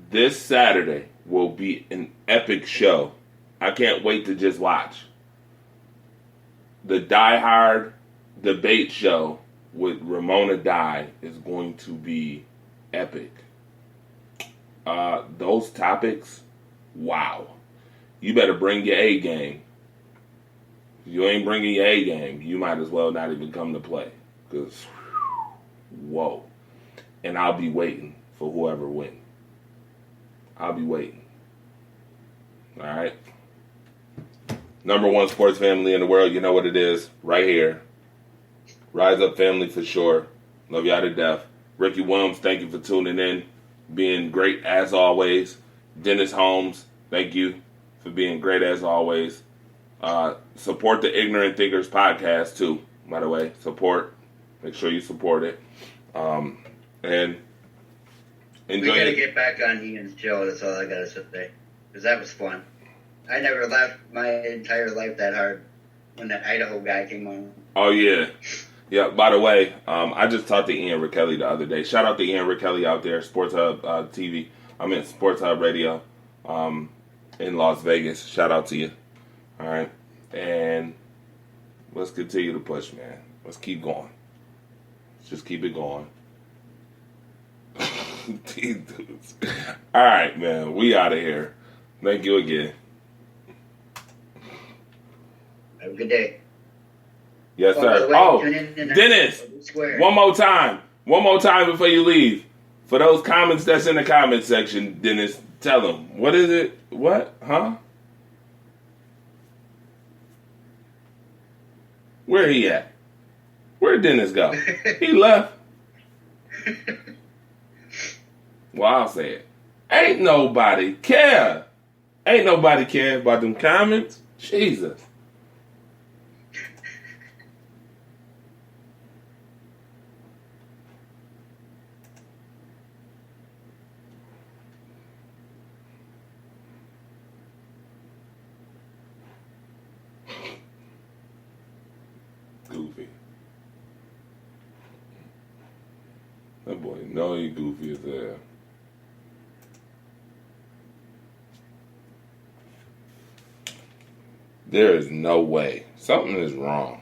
this Saturday will be an epic show. I can't wait to just watch. The Die Hard debate show with Ramona Die is going to be epic. Those topics, wow. You better bring your A game. If you ain't bringing your A game, you might as well not even come to play. Because, whoa. And I'll be waiting for whoever wins. I'll be waiting. All right? Number one sports family in the world. You know what it is. Right here. Rise Up family for sure. Love y'all to death. Ricky Williams, thank you for tuning in. Being great as always. Dennis Holmes, thank you for being great as always. Support the Ignorant Thinkers podcast too, by the way. Support. Make sure you support it. And enjoy We gotta get back on Ian's show, that's all I gotta say. Because that was fun. I never laughed my entire life that hard when that Idaho guy came on. Oh yeah, yeah. By the way, I just talked to Ian Rickelly the other day. Shout out to Ian Rickelly out there, Sports Hub TV. I'm in Sports Hub Radio, in Las Vegas. Shout out to you. All right, and let's continue to push, man. Let's keep going. Let's just keep it going. These dudes. All right, man. We out of here. Thank you again. Have a good day. Yes, Oh, by the sir. way, Oh, tune in to Dennis. Square. One more time before you leave. For those comments that's in the comment section, Dennis, tell them. What is it? What? Huh? Where he at? Where'd Dennis go? He left. Well, I'll say it. Ain't nobody care. Ain't nobody care about them comments. Jesus. Goofy. That boy know he goofy as hell. There is no way. Something is wrong.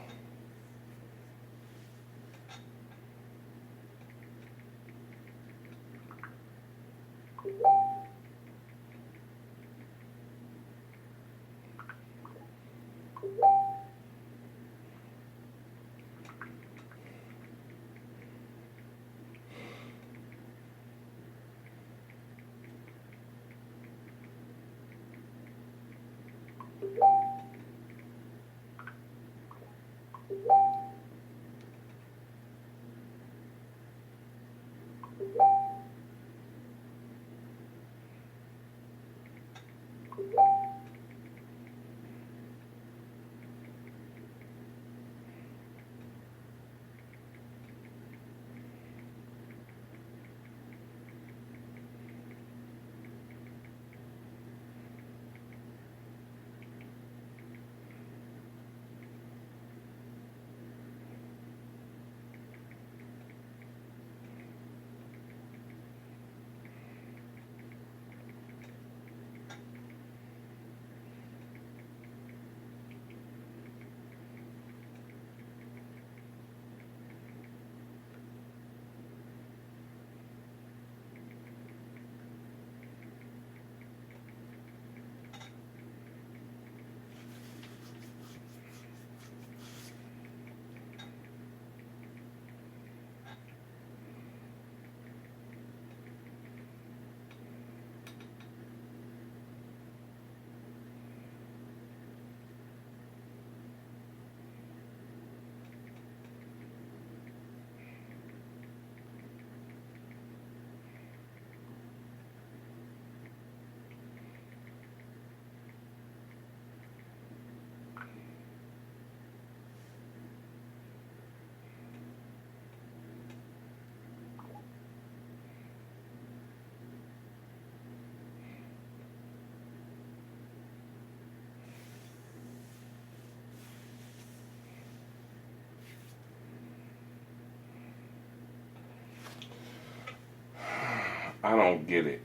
I don't get it.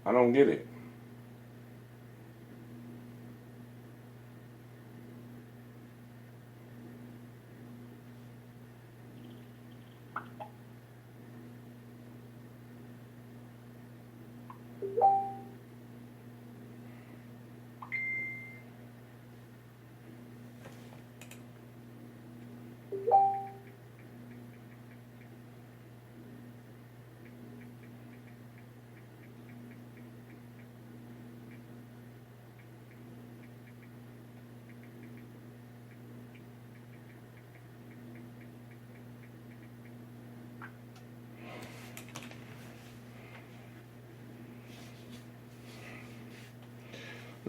I don't get it.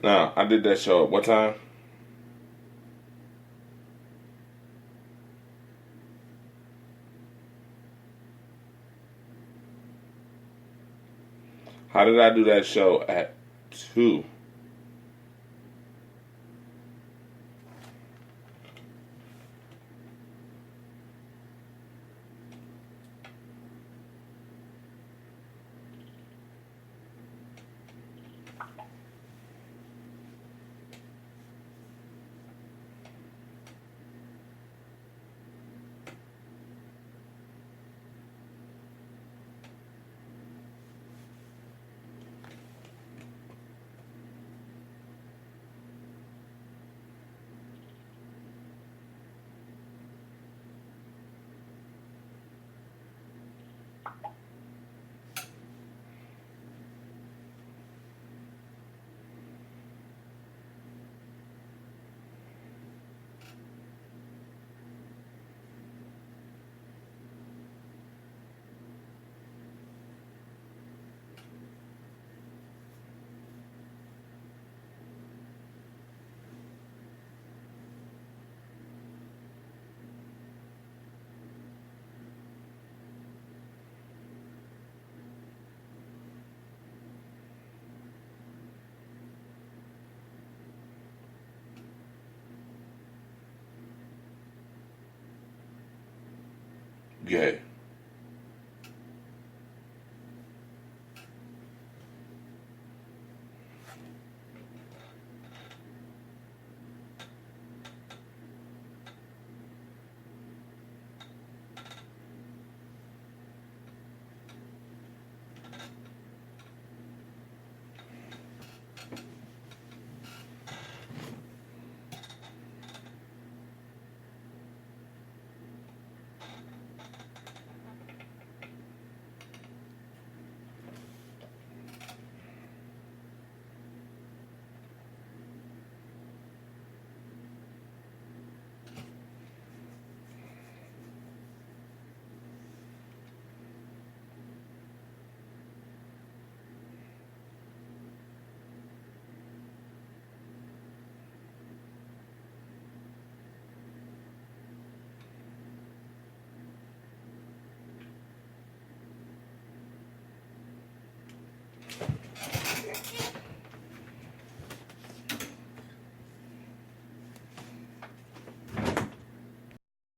Now, I did that show at what time? How did I do that show at 2? Gay.